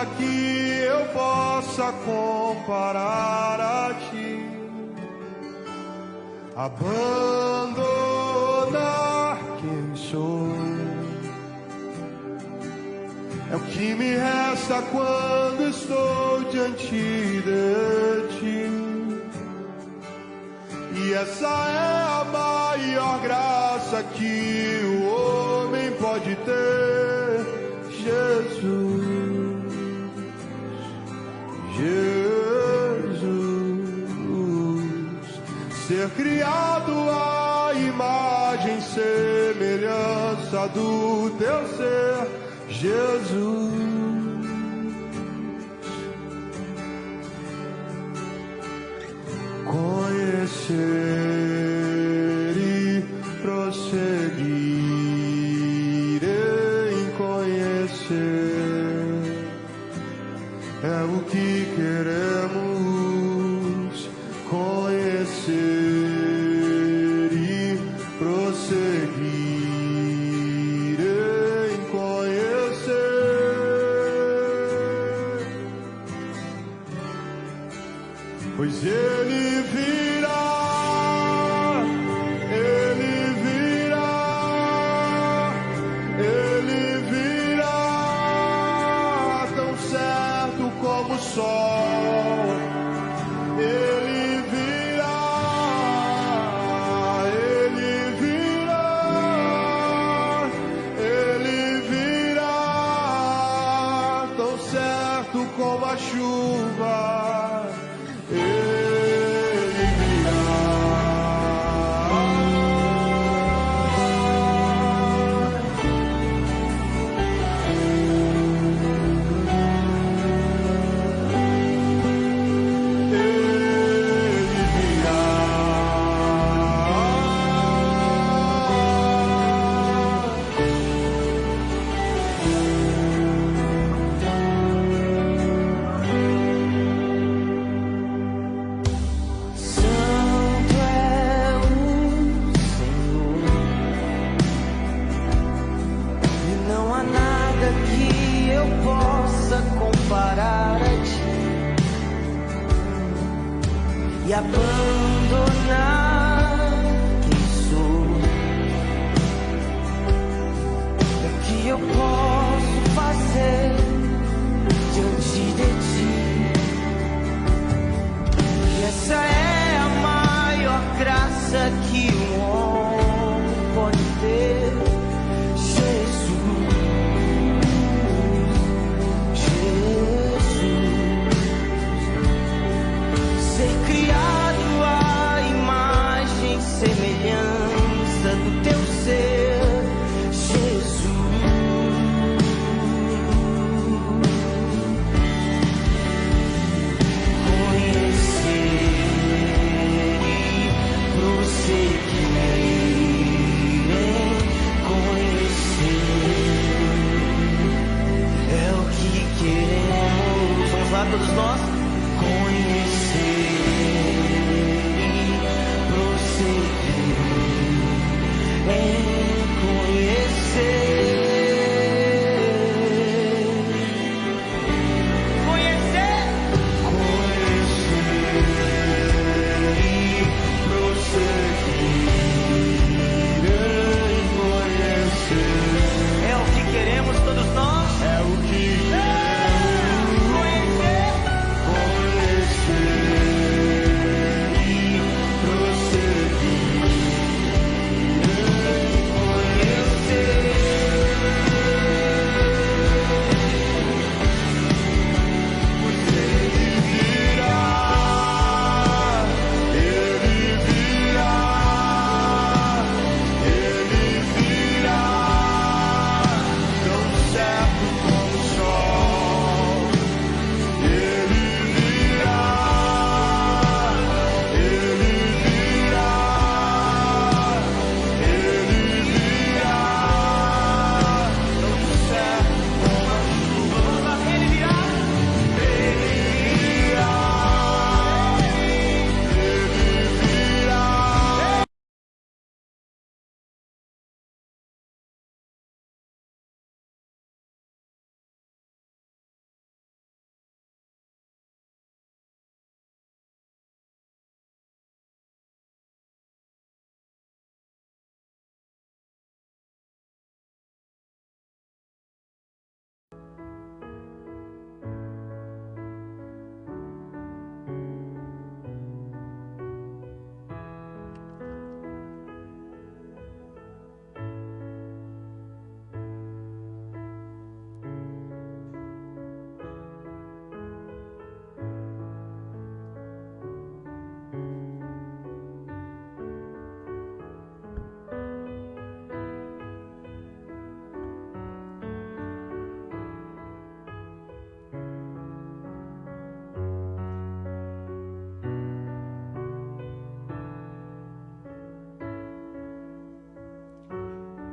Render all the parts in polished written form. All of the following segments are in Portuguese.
nada que eu possa comparar a ti. Abandonar quem sou é o que me resta quando estou diante de ti. E essa é a maior graça que o homem pode ter, Jesus. Ser criado à imagem e semelhança do teu ser, Jesus. Conhecer e prosseguir em conhecer é o que queremos. Conhecer e prosseguir em conhecer, pois Ele virá, Ele virá, Ele virá, tão certo como o sol. Ele virá, Ele virá, Ele virá, tão certo como a chuva. E abandonar quem sou é o que eu posso fazer diante de ti. E essa é a maior graça que um homem pode ter, Jesus, Jesus. Ser criado à imagem e semelhança do teu ser, Jesus.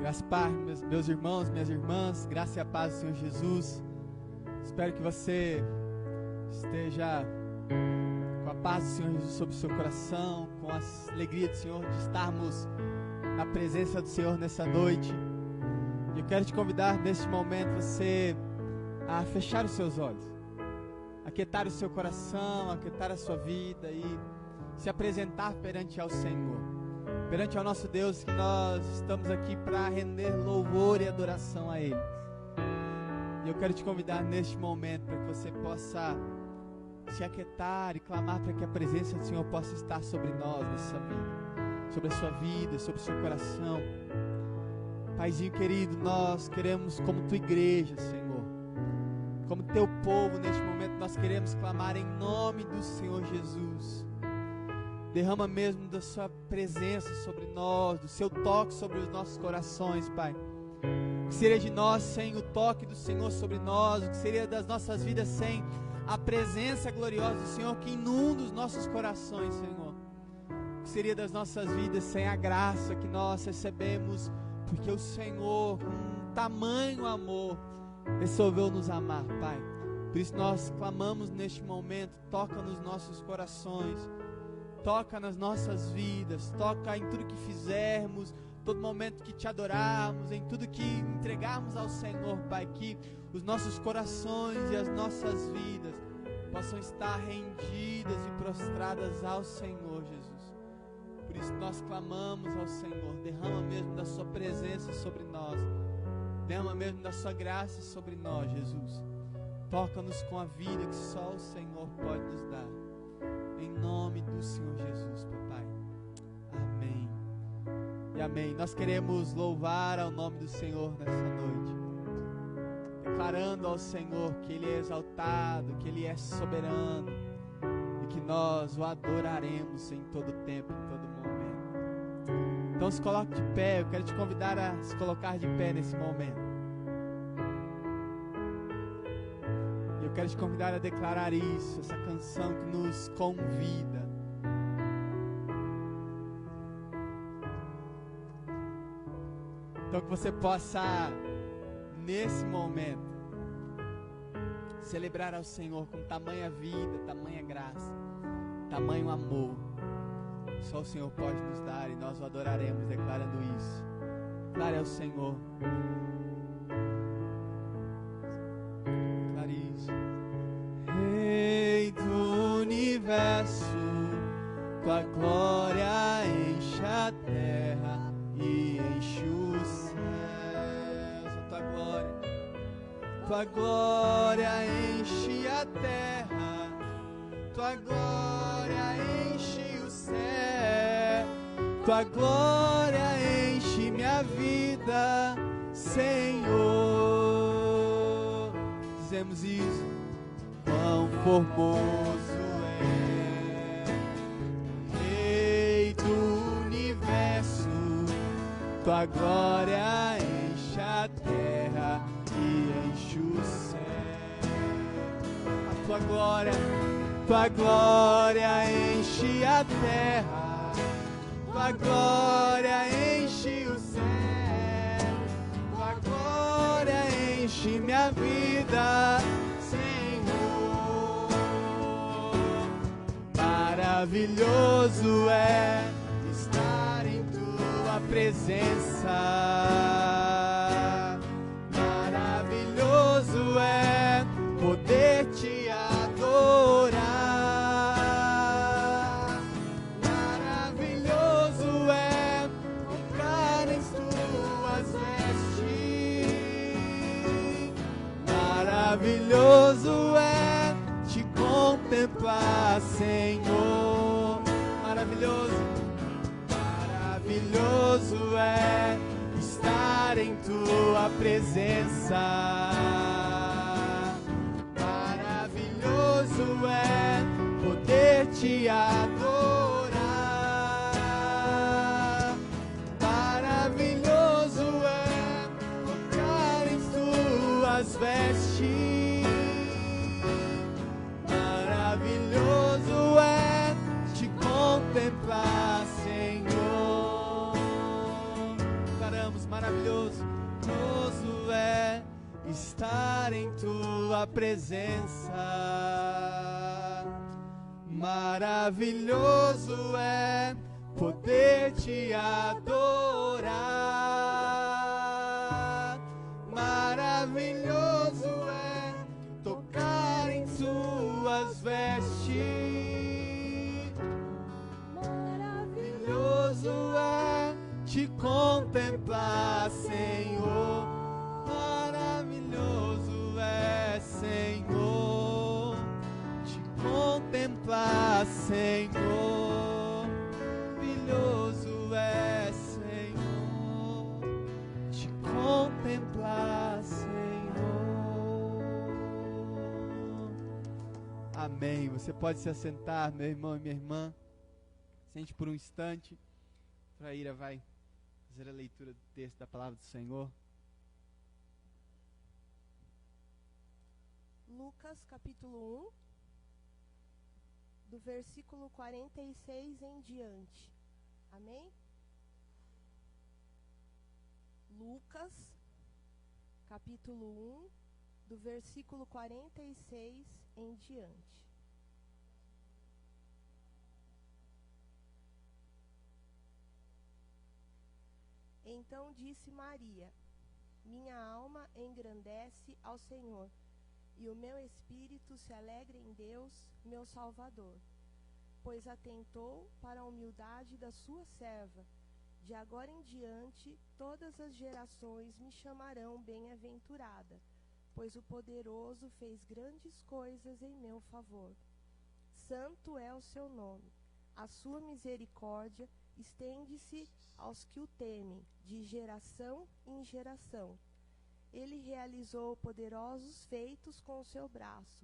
Graças a Deus, meus irmãos, minhas irmãs, graça e a paz do Senhor Jesus. Espero que você esteja com a paz do Senhor Jesus sobre o seu coração, com a alegria do Senhor de estarmos na presença do Senhor nessa noite. E eu quero te convidar neste momento você a fechar os seus olhos, aquietar o seu coração, aquietar a sua vida e se apresentar perante ao Senhor, perante ao nosso Deus, que nós estamos aqui para render louvor e adoração a Ele. E eu quero te convidar neste momento para que você possa se aquietar e clamar para que a presença do Senhor possa estar sobre nós nessa vida, sobre a sua vida, sobre o seu coração. Paizinho querido, nós queremos, como tua igreja, Senhor, como teu povo neste momento, nós queremos clamar em nome do Senhor Jesus. Derrama mesmo da sua presença sobre nós, do seu toque sobre os nossos corações, Pai. O que seria de nós sem o toque do Senhor sobre nós? O que seria das nossas vidas sem a presença gloriosa do Senhor que inunda os nossos corações, Senhor? O que seria das nossas vidas sem a graça que nós recebemos, porque o Senhor, com tamanho amor, resolveu nos amar, Pai. Por isso nós clamamos neste momento, toca nos nossos corações, toca nas nossas vidas, toca em tudo que fizermos, todo momento que te adorarmos, em tudo que entregarmos ao Senhor, Pai, que os nossos corações e as nossas vidas possam estar rendidas e prostradas ao Senhor, Jesus. Por isso nós clamamos ao Senhor, derrama mesmo da sua presença sobre nós, derrama mesmo da sua graça sobre nós, Jesus. Toca-nos com a vida que só o Senhor pode nos dar. Em nome do Senhor Jesus, papai. Amém. E amém. Nós queremos louvar ao nome do Senhor nessa noite, declarando ao Senhor que Ele é exaltado, que Ele é soberano e que nós o adoraremos em todo tempo, em todo momento. Então se coloque de pé, eu quero te convidar a se colocar de pé nesse momento. Eu quero te convidar a declarar isso, essa canção que nos convida. Então que você possa, nesse momento, celebrar ao Senhor com tamanha vida, tamanha graça, tamanho amor. Só o Senhor pode nos dar e nós o adoraremos declarando isso. Declare ao Senhor. Rei do universo, tua glória enche a terra e enche os céus. Tua glória enche a terra, tua glória enche o céu, tua glória enche minha vida, Senhor. Dizemos isso. Quão formoso é, Rei do universo, tua glória enche a terra e enche o céu. A tua glória enche a terra, tua glória enche o céu, tua glória enche minha vida, maravilhoso é estar em tua presença. Maravilhoso é poder te adorar. Maravilhoso é tocar em tuas vestes. Maravilhoso é te contemplar, Senhor. Maravilhoso, maravilhoso é estar em tua presença. Maravilhoso é poder te adorar. Maravilhoso é tocar em tuas vestes. Maravilhoso é te contemplar, Senhor. Declaramos, maravilhoso. Gostoso é estar em tua presença. Maravilhoso é poder te adorar. Maravilhoso é tocar em suas vestes. Maravilhoso é te contemplar, Senhor. Maravilhoso é, Senhor, te contemplar, Senhor. Maravilhoso é, Senhor, te contemplar, Senhor. Amém. Você pode se assentar, meu irmão e minha irmã. Sente por um instante. Traíra vai fazer a leitura do texto da palavra do Senhor. Lucas capítulo 1, do versículo 46 em diante. Amém? Lucas capítulo 1, do versículo 46 em diante. Então disse Maria: minha alma engrandece ao Senhor, e o meu espírito se alegra em Deus, meu Salvador, pois atentou para a humildade da sua serva. De agora em diante, todas as gerações me chamarão bem-aventurada, pois o Poderoso fez grandes coisas em meu favor. Santo é o seu nome. A sua misericórdia estende-se aos que o temem, de geração em geração. Ele realizou poderosos feitos com o seu braço.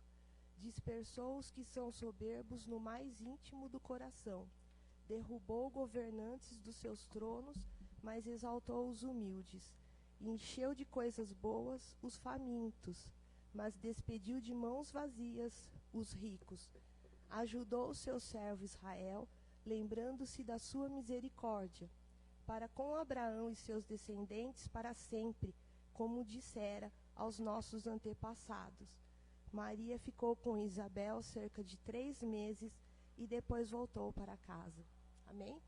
Dispersou os que são soberbos no mais íntimo do coração. Derrubou governantes dos seus tronos, mas exaltou os humildes. Encheu de coisas boas os famintos, mas despediu de mãos vazias os ricos. Ajudou o seu servo Israel, lembrando-se da sua misericórdia, para com Abraão e seus descendentes para sempre, como dissera aos nossos antepassados. Maria ficou com Isabel cerca de 3 meses e depois voltou para casa. Amém?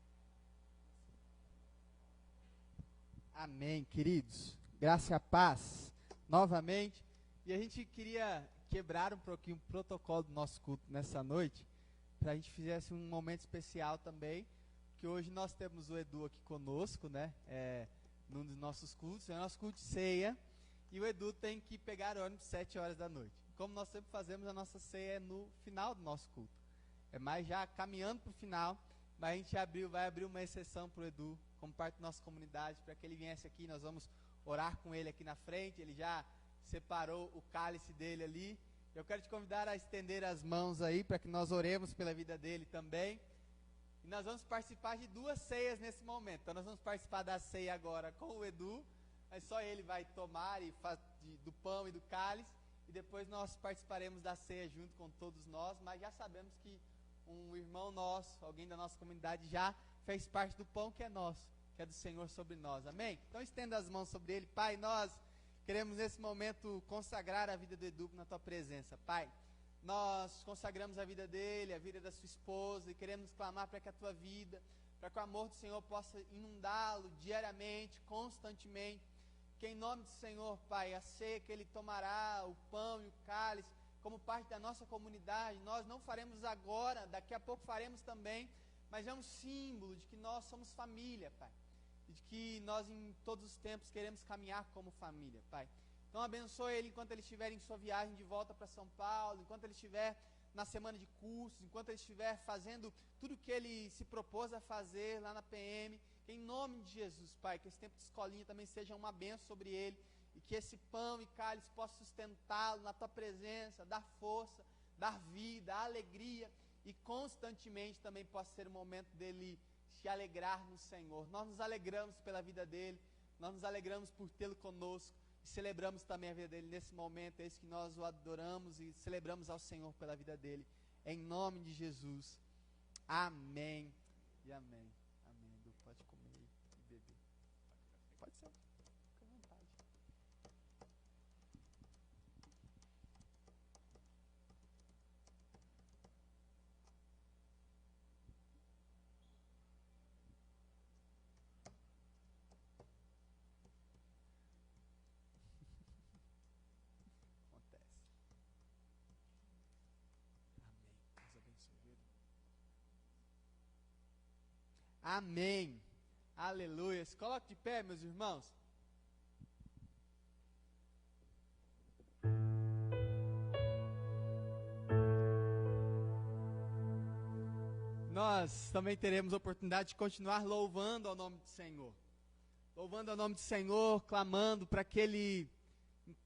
Amém, queridos. Graça e a paz, novamente. E a gente queria quebrar um pouquinho o protocolo do nosso culto nessa noite, para a gente fizesse um momento especial também, que hoje nós temos o Edu aqui conosco, né, num dos nossos cultos, é o nosso culto de ceia, e o Edu tem que pegar ônibus 7 horas da noite. Como nós sempre fazemos, a nossa ceia é no final do nosso culto, é mais já caminhando para o final, mas a gente vai abrir uma exceção para o Edu, como parte da nossa comunidade, para que ele viesse aqui, nós vamos orar com ele aqui na frente, ele já separou o cálice dele ali. Eu quero te convidar a estender as mãos aí, para que nós oremos pela vida dele também. E nós vamos participar de 2 ceias nesse momento. Então nós vamos participar da ceia agora com o Edu, mas só ele vai tomar do pão e do cálice, e depois nós participaremos da ceia junto com todos nós, mas já sabemos que um irmão nosso, alguém da nossa comunidade, já fez parte do pão que é nosso, que é do Senhor sobre nós. Amém? Então estenda as mãos sobre ele. Pai, nós queremos nesse momento consagrar a vida do Edu na tua presença. Pai, nós consagramos a vida dele, a vida da sua esposa, e queremos clamar para que a tua vida, para que o amor do Senhor possa inundá-lo diariamente, constantemente, que em nome do Senhor, Pai, a ceia que ele tomará, o pão e o cálice, como parte da nossa comunidade, nós não faremos agora, daqui a pouco faremos também, mas é um símbolo de que nós somos família, Pai, e de que nós em todos os tempos queremos caminhar como família, Pai. Então abençoe ele enquanto ele estiver em sua viagem de volta para São Paulo, enquanto ele estiver na semana de cursos, enquanto ele estiver fazendo tudo o que ele se propôs a fazer lá na PM, que em nome de Jesus, Pai, que esse tempo de escolinha também seja uma bênção sobre ele, e que esse pão e cálice possa sustentá-lo na tua presença, dar força, dar vida, alegria, e constantemente também possa ser o momento dele se alegrar no Senhor. Nós nos alegramos pela vida dele, nós nos alegramos por tê-lo conosco, e celebramos também a vida dele nesse momento. É isso que nós o adoramos e celebramos ao Senhor pela vida dele, em nome de Jesus. Amém e amém. Amém. Edu, pode comer e beber. Pode ser, fica à vontade. Amém. Aleluia. Se coloque de pé, meus irmãos. Nós também teremos a oportunidade de continuar louvando ao nome do Senhor. Louvando ao nome do Senhor, clamando para que Ele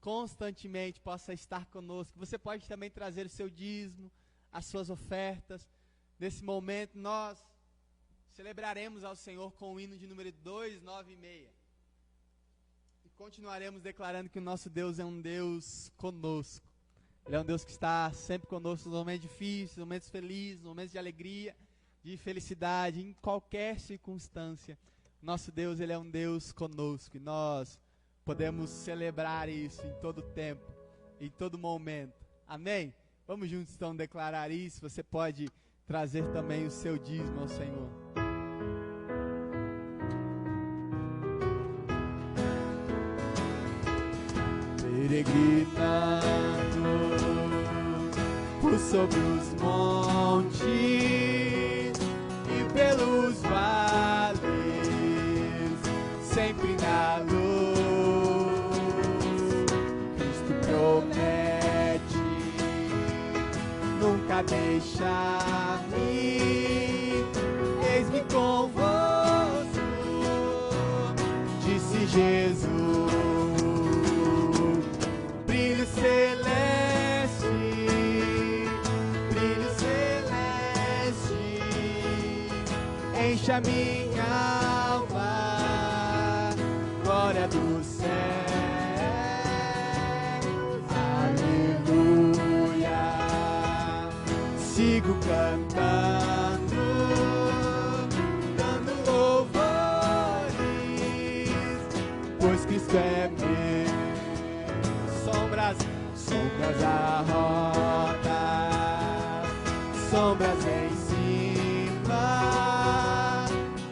constantemente possa estar conosco. Você pode também trazer o seu dízimo, as suas ofertas. Nesse momento nós celebraremos ao Senhor com o hino de número 296. E continuaremos declarando que o nosso Deus é um Deus conosco. Ele é um Deus que está sempre conosco nos momentos difíceis, nos momentos felizes, nos momentos de alegria, de felicidade, em qualquer circunstância. Nosso Deus, Ele é um Deus conosco. E nós podemos celebrar isso em todo tempo, em todo momento. Amém? Vamos juntos então declarar isso. Você pode trazer também o seu dízimo ao Senhor. Peregrinando por sobre os montes e pelos vales, sempre na luz, Cristo promete nunca deixar-me. Eis-me convosco, disse Jesus. Brilho celeste, enche a minha alma, glória do céu, aleluia. Sigo cantando, dando louvores, pois Cristo é meu. Sombras à roda, sombras em cima,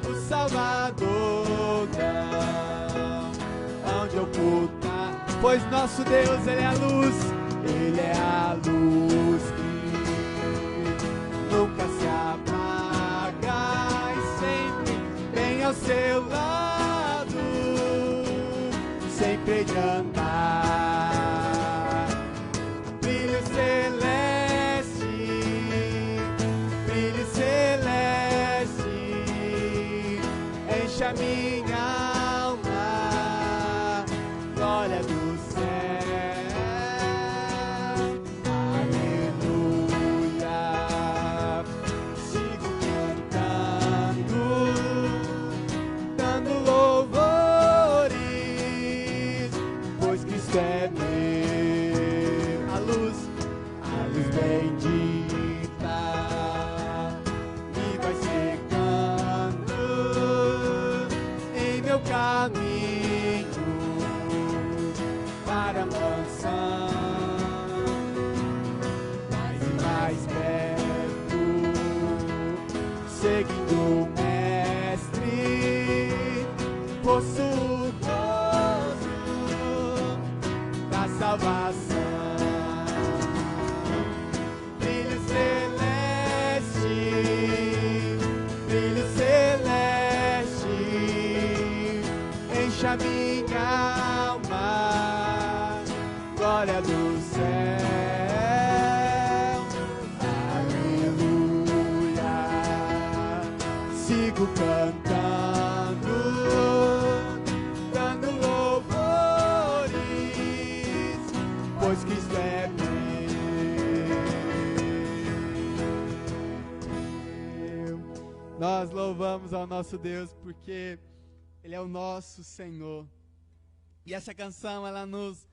o Salvador não, onde ocultar, pois nosso Deus, Ele é a luz, Ele é a luz que nunca se apaga e sempre vem ao seu lado, sempre de andar. Enche a minha alma, glória do céu, aleluia. Sigo cantando, dando louvores, pois Cristo é meu. A luz bendita me vai secando em meu caminho para a mansão, mais e mais perto, seguindo o Mestre, possuo o gozo da salvação. Enche a minha alma, glória do céu, aleluia. Sigo cantando, dando louvores, pois Cristo é meu. Nós louvamos ao nosso Deus porque Ele é o nosso Senhor. E essa canção, ela nos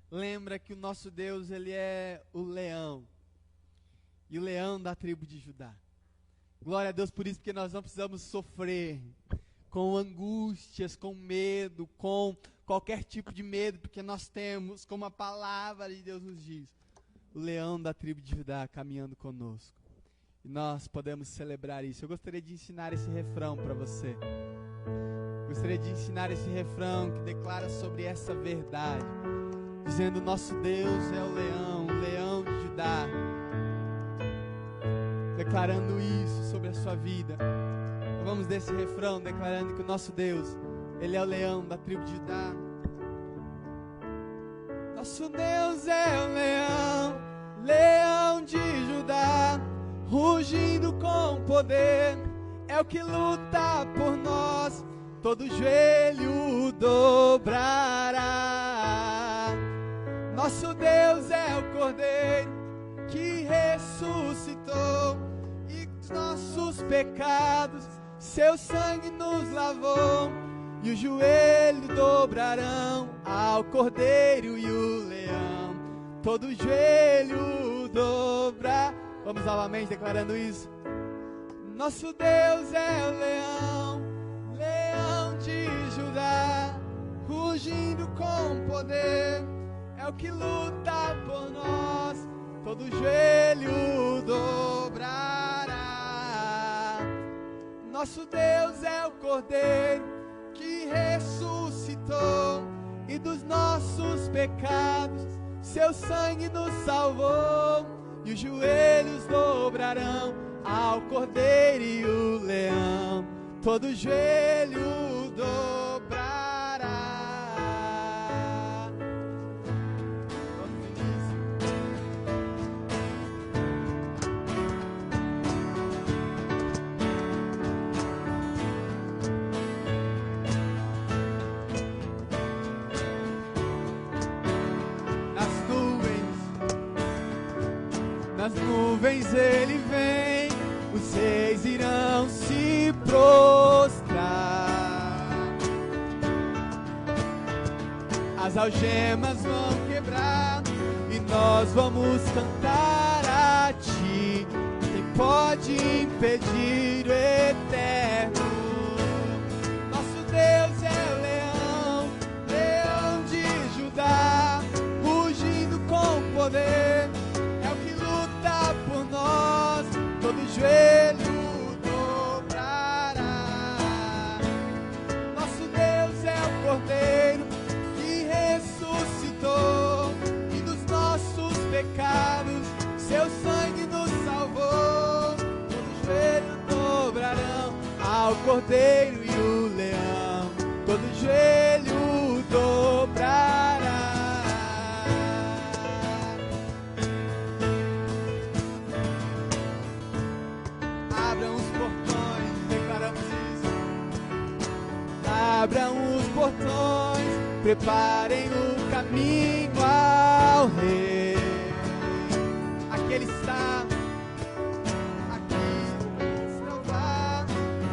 lembra que o nosso Deus, Ele é o leão. E o leão da tribo de Judá. Glória a Deus por isso, porque nós não precisamos sofrer com angústias, com medo, com qualquer tipo de medo, porque nós temos, como a palavra de Deus nos diz, o leão da tribo de Judá caminhando conosco. E nós podemos celebrar isso. Eu gostaria de ensinar esse refrão para você. Gostaria de ensinar esse refrão que declara sobre essa verdade, dizendo: nosso Deus é o leão de Judá. Declarando isso sobre a sua vida. Vamos desse refrão declarando que o nosso Deus, Ele é o leão da tribo de Judá. Nosso Deus é o leão, leão de Judá, rugindo com poder, é o que luta por nós, todo joelho dobrará. Nosso Deus é o Cordeiro que ressuscitou e os nossos pecados, seu sangue nos lavou. E os joelhos dobrarão ao Cordeiro e o leão, todo joelho dobrará. Vamos novamente declarando isso. Nosso Deus é o leão, leão de Judá, rugindo com poder, é o que luta por nós, todo joelho dobrará. Nosso Deus é o Cordeiro que ressuscitou e dos nossos pecados seu sangue nos salvou. E os joelhos dobrarão ao Cordeiro e o leão, todo joelho dobrará. Vamos início. Nas nuvens ele vem, os reis irão se prostrar. As algemas vão quebrar e nós vamos cantar a ti. Quem pode impedir o eterno? Nosso Deus é o leão, leão de Judá, rugindo com poder, por nós, todo joelho dobrará. Nosso Deus é o Cordeiro que ressuscitou e dos nossos pecados seu sangue nos salvou. Todo joelho dobrarão ao Cordeiro e o leão, todo joelho dobrará. Abram os portões, preparem o caminho ao Rei. Aqui Ele está, aqui salvar,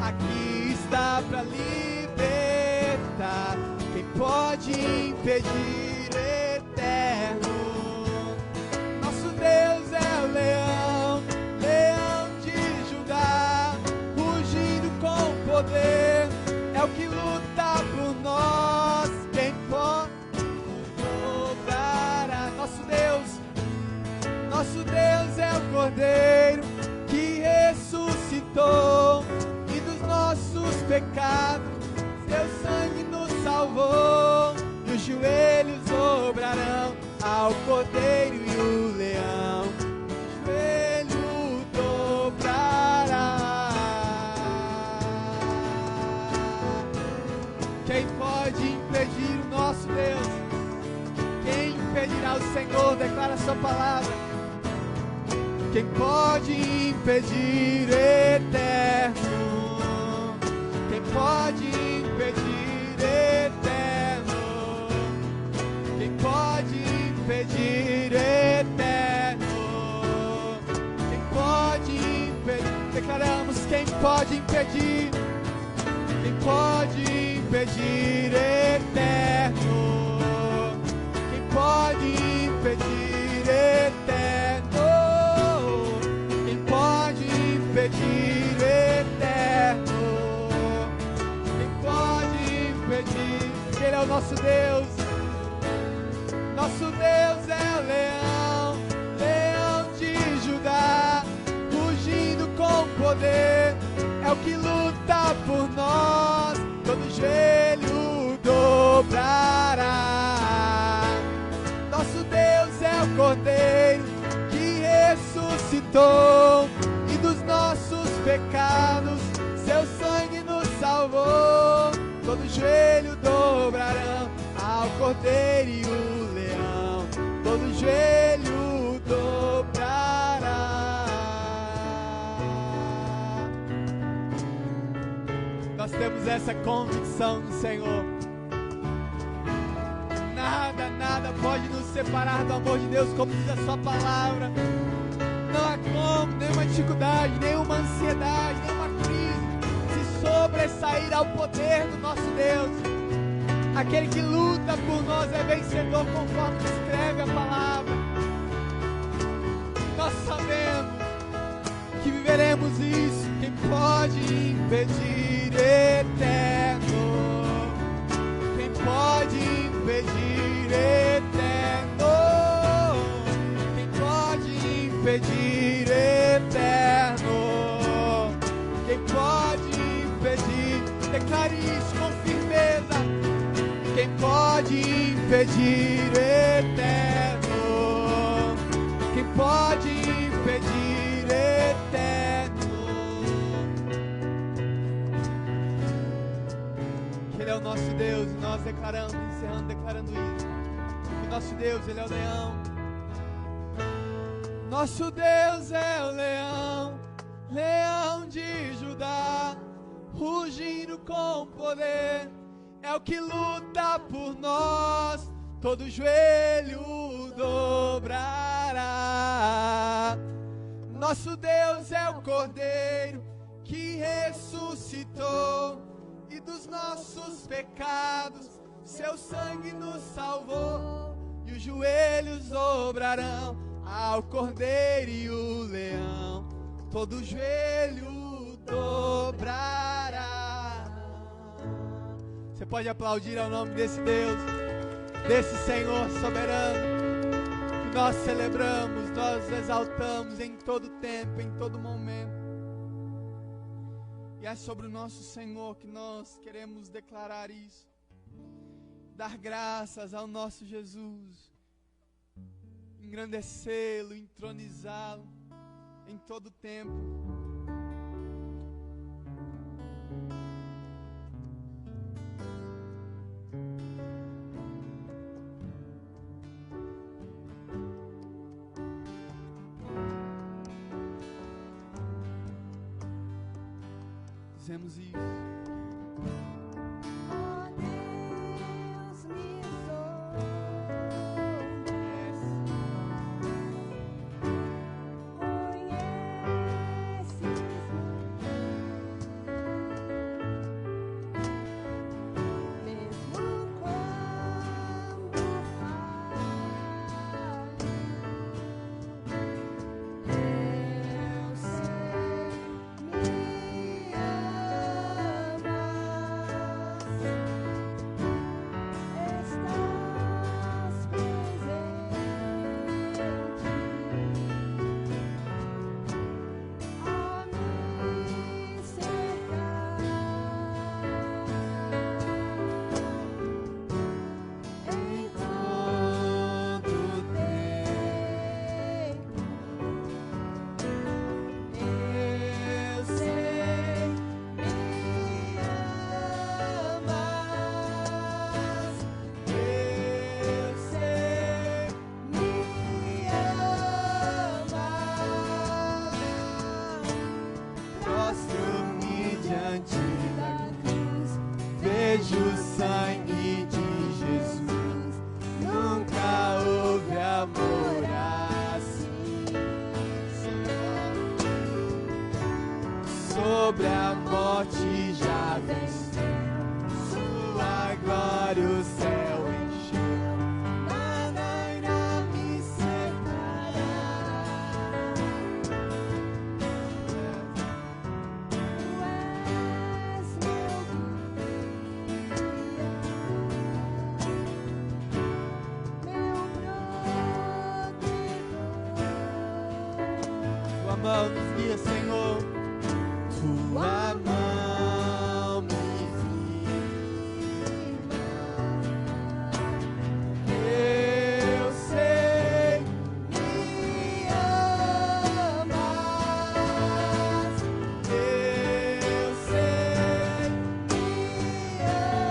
aqui está para libertar. Quem pode impedir o eterno? Nosso Deus é o leão, leão de Judá, rugindo com poder, é o que luta por nós. Quem pode dobrará? Nosso Deus é o Cordeiro que ressuscitou e dos nossos pecados seu sangue nos salvou. E os joelhos dobrarão ao Cordeiro e o leão, o joelho dobrará. Quem pode impedir o nosso Deus? Quem impedirá o Senhor? Declara a sua palavra. Quem pode impedir o eterno? Quem pode impedir o eterno? Quem pode impedir o eterno? Quem pode impedir? Declaramos: quem pode impedir? Quem pode impedir o eterno? Quem pode impedir o eterno? Quem pode impedir o eterno? Quem pode impedir? Ele é o nosso Deus. Nosso Deus é o leão, leão de Judá, rugindo com poder, é o que luta por nós. Todo joelho dobrará. Nosso Deus é o Cordeiro que ressuscitou e dos nossos pecados seu sangue todo joelho dobrarão ao Cordeiro e o Leão, todo joelho dobrará. Nós temos essa convicção no Senhor. Nada pode nos separar do amor de Deus, como diz a sua palavra. Não há como, nenhuma dificuldade, nenhuma ansiedade, nenhuma crise se sobressair ao poder do nosso Deus. Aquele que luta por nós é vencedor, conforme escreve a palavra. Nós sabemos que viveremos isso. Quem pode impedir, eterno? Quem pode impedir, eterno? Quem pode impedir, eterno? Quem pode impedir? Declare isso com firmeza. Quem pode impedir, eterno? Quem pode impedir, eterno? Que Ele é o nosso Deus, e nós declarando, encerrando, declarando isso. Que o nosso Deus, Ele é o leão. Nosso Deus é o leão, leão de Judá, rugindo com poder. É o que luta por nós, todo joelho dobrará. Nosso Deus é o Cordeiro que ressuscitou, e dos nossos pecados seu sangue nos salvou. E os joelhos dobrarão ao Cordeiro e o Leão, todo joelho dobrará. Você pode aplaudir ao nome desse Deus, desse Senhor soberano, que nós celebramos, nós exaltamos em todo tempo, em todo momento. E é sobre o nosso Senhor que nós queremos declarar isso, dar graças ao nosso Jesus, engrandecê-lo, entronizá-lo em todo tempo. Dizemos isso. Ó Deus, me mesmo quando eu sobre a morte já venceu, sua glória o céu encheu, nada irá me separar. Tu és meu protetor. Tua mão nos guia, Senhor. Tua mão me firma. Eu sei, me amas. Eu sei, me amas.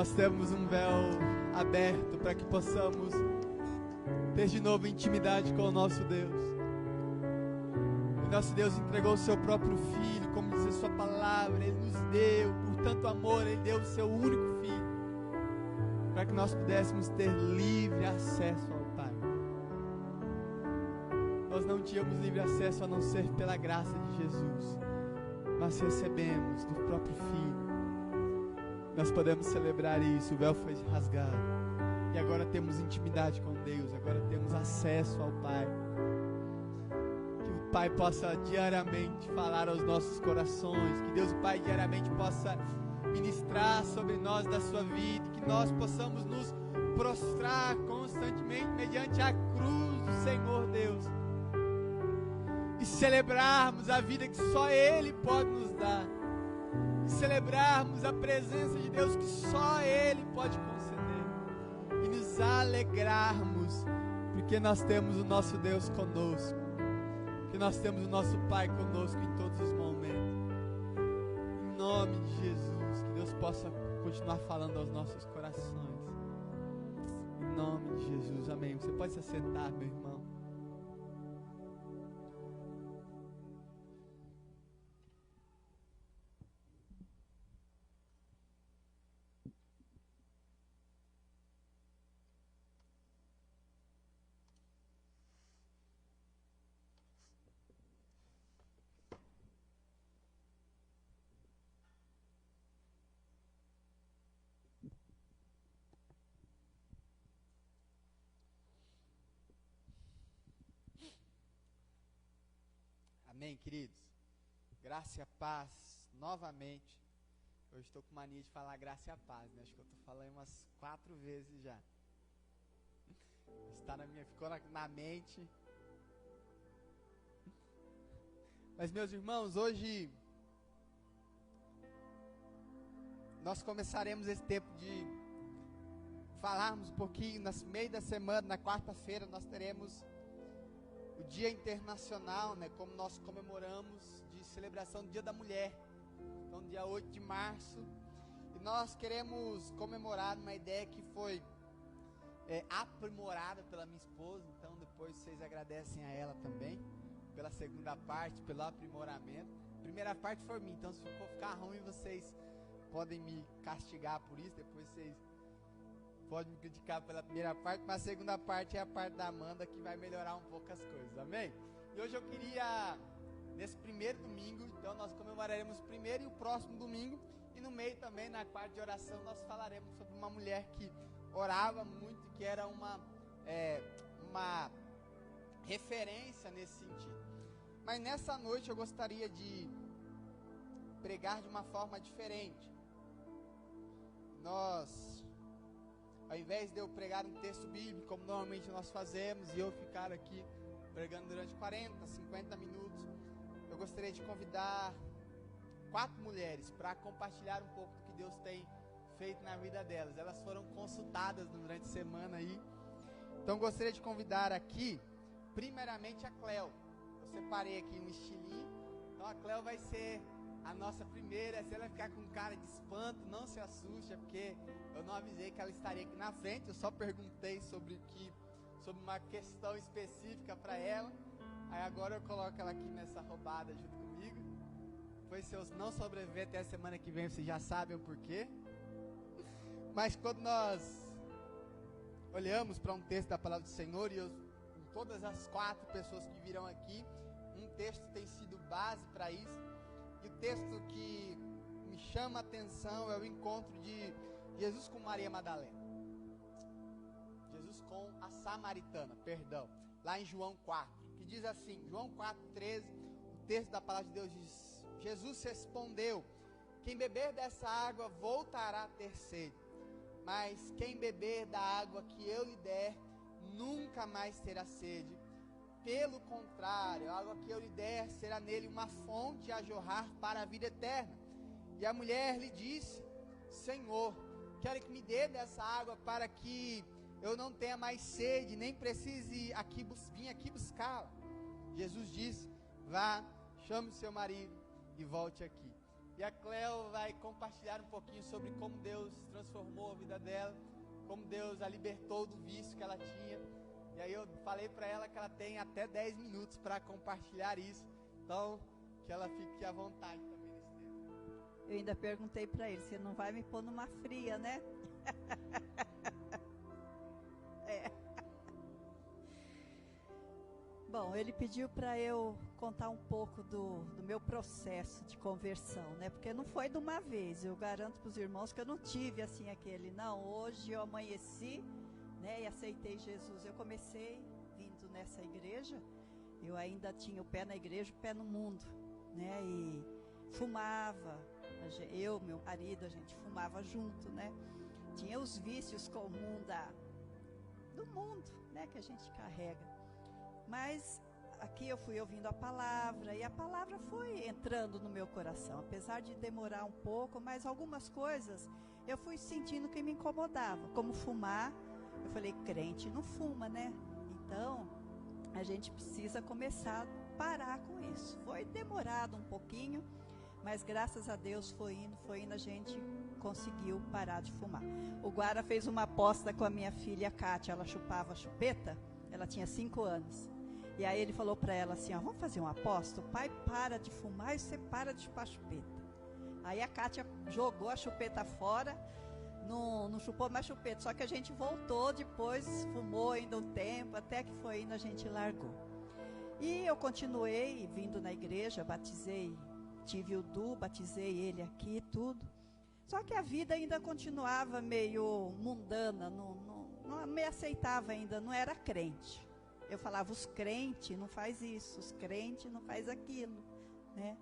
nós temos um véu aberto para que possamos ter de novo intimidade com o nosso Deus. E nosso Deus entregou o seu próprio Filho, como diz a sua palavra, Ele nos deu, por tanto amor, Ele deu o seu único Filho, para que nós pudéssemos ter livre acesso ao Pai. Nós não tínhamos livre acesso a não ser pela graça de Jesus, mas recebemos do próprio Filho. Nós podemos celebrar isso, o véu foi rasgado, e agora temos intimidade com Deus, agora temos acesso ao Pai. Que o Pai possa diariamente falar aos nossos corações, que Deus o Pai diariamente possa ministrar sobre nós da sua vida, que nós possamos nos prostrar constantemente mediante a cruz do Senhor Deus, e celebrarmos a vida que só Ele pode nos dar, e celebrarmos a presença de Deus que só Ele pode conceder, e nos alegrarmos, porque nós temos o nosso Deus conosco, que nós temos o nosso Pai conosco em todos os momentos. Em nome de Jesus, que Deus possa continuar falando aos nossos corações. Em nome de Jesus, amém. Você pode se assentar, meu irmão. Amém, queridos? Graça e a paz, novamente. Eu estou com mania de falar graça e a paz, né? Acho que eu estou falando umas 4 vezes já. Ficou na mente. Mas, meus irmãos, hoje nós começaremos esse tempo de falarmos um pouquinho. No meio da semana, na quarta-feira, nós teremos o Dia Internacional, né, como nós comemoramos, de celebração do Dia da Mulher. Então, dia 8 de março. E nós queremos comemorar uma ideia que foi aprimorada pela minha esposa. Então, depois vocês agradecem a ela também, pela segunda parte, pelo aprimoramento. A primeira parte foi minha, então se for ficar ruim, vocês podem me castigar por isso. Depois vocês pode me criticar pela primeira parte, mas a segunda parte é a parte da Amanda, que vai melhorar um pouco as coisas, amém? E hoje eu queria, nesse primeiro domingo, então nós comemoraremos o primeiro e o próximo domingo, e no meio também, na parte de oração, nós falaremos sobre uma mulher que orava muito, que era uma referência nesse sentido. Mas nessa noite eu gostaria de pregar de uma forma diferente. Ao invés de eu pregar um texto bíblico, como normalmente nós fazemos, e eu ficar aqui pregando durante 40, 50 minutos, eu gostaria de convidar 4 mulheres para compartilhar um pouco do que Deus tem feito na vida delas. Elas foram consultadas durante a semana aí. Então gostaria de convidar aqui, primeiramente a Cleo. Eu separei aqui um estilinho. Então a Cleo vai ser a nossa primeira. Se ela ficar com cara de espanto, não se assuste, porque eu não avisei que ela estaria aqui na frente. Eu só perguntei sobre uma questão específica para ela. Aí agora eu coloco ela aqui nessa roubada junto comigo. Pois se eu não sobreviver até a semana que vem, vocês já sabem o porquê. Mas quando nós olhamos para um texto da palavra do Senhor, e todas as 4 pessoas que virão aqui, um texto tem sido base para isso. E o texto que me chama a atenção é o encontro de Jesus com Maria Madalena. Jesus com a samaritana, lá em João 4, que diz assim, João 4,13, o texto da palavra de Deus diz: Jesus respondeu: quem beber dessa água voltará a ter sede, mas quem beber da água que eu lhe der, nunca mais terá sede. Pelo contrário, a água que eu lhe der será nele uma fonte a jorrar para a vida eterna. E a mulher lhe disse: Senhor, quero que me dê dessa água para que eu não tenha mais sede, nem precise vir aqui buscá-la. Jesus disse: vá, chame o seu marido e volte aqui. E a Cleo vai compartilhar um pouquinho sobre como Deus transformou a vida dela, como Deus a libertou do vício que ela tinha. E aí eu falei para ela que ela tem até 10 minutos para compartilhar isso. Então, que ela fique à vontade também nesse tempo. Eu ainda perguntei para ele, você não vai me pôr numa fria, né? Bom, ele pediu para eu contar um pouco do meu processo de conversão, né? Porque não foi de uma vez. Eu garanto para os irmãos que eu não tive assim aquele, não, hoje eu amanheci, né? E aceitei Jesus. Eu comecei vindo nessa igreja, eu ainda tinha o pé na igreja, o pé no mundo, né? E fumava, eu, meu marido, a gente fumava junto, né? Tinha os vícios comuns do mundo, né? Que a gente carrega. Mas aqui eu fui ouvindo a palavra e a palavra foi entrando no meu coração, apesar de demorar um pouco, mas algumas coisas eu fui sentindo que me incomodava, como fumar. Eu falei, crente não fuma, né? Então a gente precisa começar a parar com isso. Foi demorado um pouquinho, mas graças a Deus foi indo, a gente conseguiu parar de fumar. O Guara fez uma aposta com a minha filha Kátia, ela chupava chupeta, ela tinha 5 anos. E aí ele falou para ela assim, ó, vamos fazer uma aposta? O pai para de fumar e você para de chupar chupeta. Aí a Kátia jogou a chupeta fora, não chupou mais chupeta, só que a gente voltou depois, fumou ainda um tempo, até que foi indo a gente largou. E eu continuei vindo na igreja, batizei, tive o Du, batizei ele aqui, tudo. Só que a vida ainda continuava meio mundana, não me aceitava ainda, não era crente. Eu falava, os crentes não faz isso, os crentes não faz aquilo, né?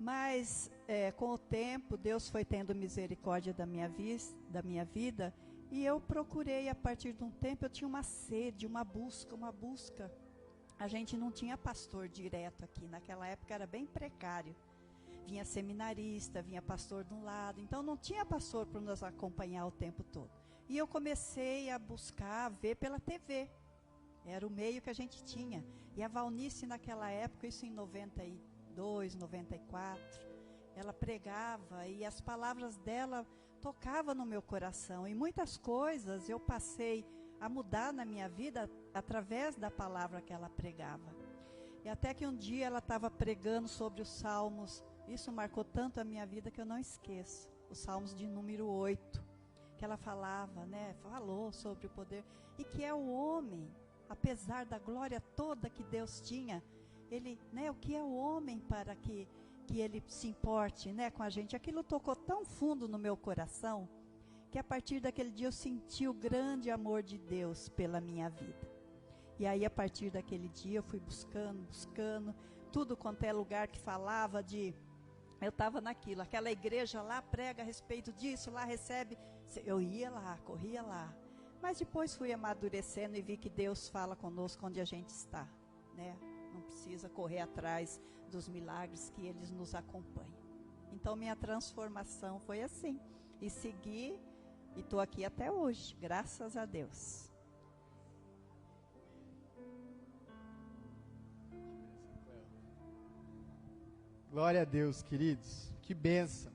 Mas com o tempo, Deus foi tendo misericórdia da minha vida, e eu procurei, a partir de um tempo, eu tinha uma sede, uma busca. A gente não tinha pastor direto aqui, naquela época era bem precário. Vinha seminarista, vinha pastor de um lado, então não tinha pastor para nos acompanhar o tempo todo. E eu comecei a buscar, a ver pela TV. Era o meio que a gente tinha. E a Valnice naquela época, isso em 92, 94, ela pregava e as palavras dela tocavam no meu coração. E muitas coisas eu passei a mudar na minha vida através da palavra que ela pregava. E até que um dia ela estava pregando sobre os Salmos. Isso marcou tanto a minha vida que eu não esqueço. Os Salmos de número 8, que ela falava, né? Falou sobre o poder. E que é o homem, apesar da glória toda que Deus tinha, ele, né, o que é o homem para que ele se importe, né, com a gente. Aquilo tocou tão fundo no meu coração, que a partir daquele dia eu senti o grande amor de Deus pela minha vida. E aí a partir daquele dia eu fui buscando, tudo quanto é lugar que falava de... Eu estava naquilo, aquela igreja lá prega a respeito disso, lá recebe... Eu ia lá, corria lá. Mas depois fui amadurecendo e vi que Deus fala conosco onde a gente está, né? Não precisa correr atrás dos milagres, que eles nos acompanham. Então minha transformação foi assim. E segui, e estou aqui até hoje, graças a Deus. Glória a Deus, queridos. Que bênção.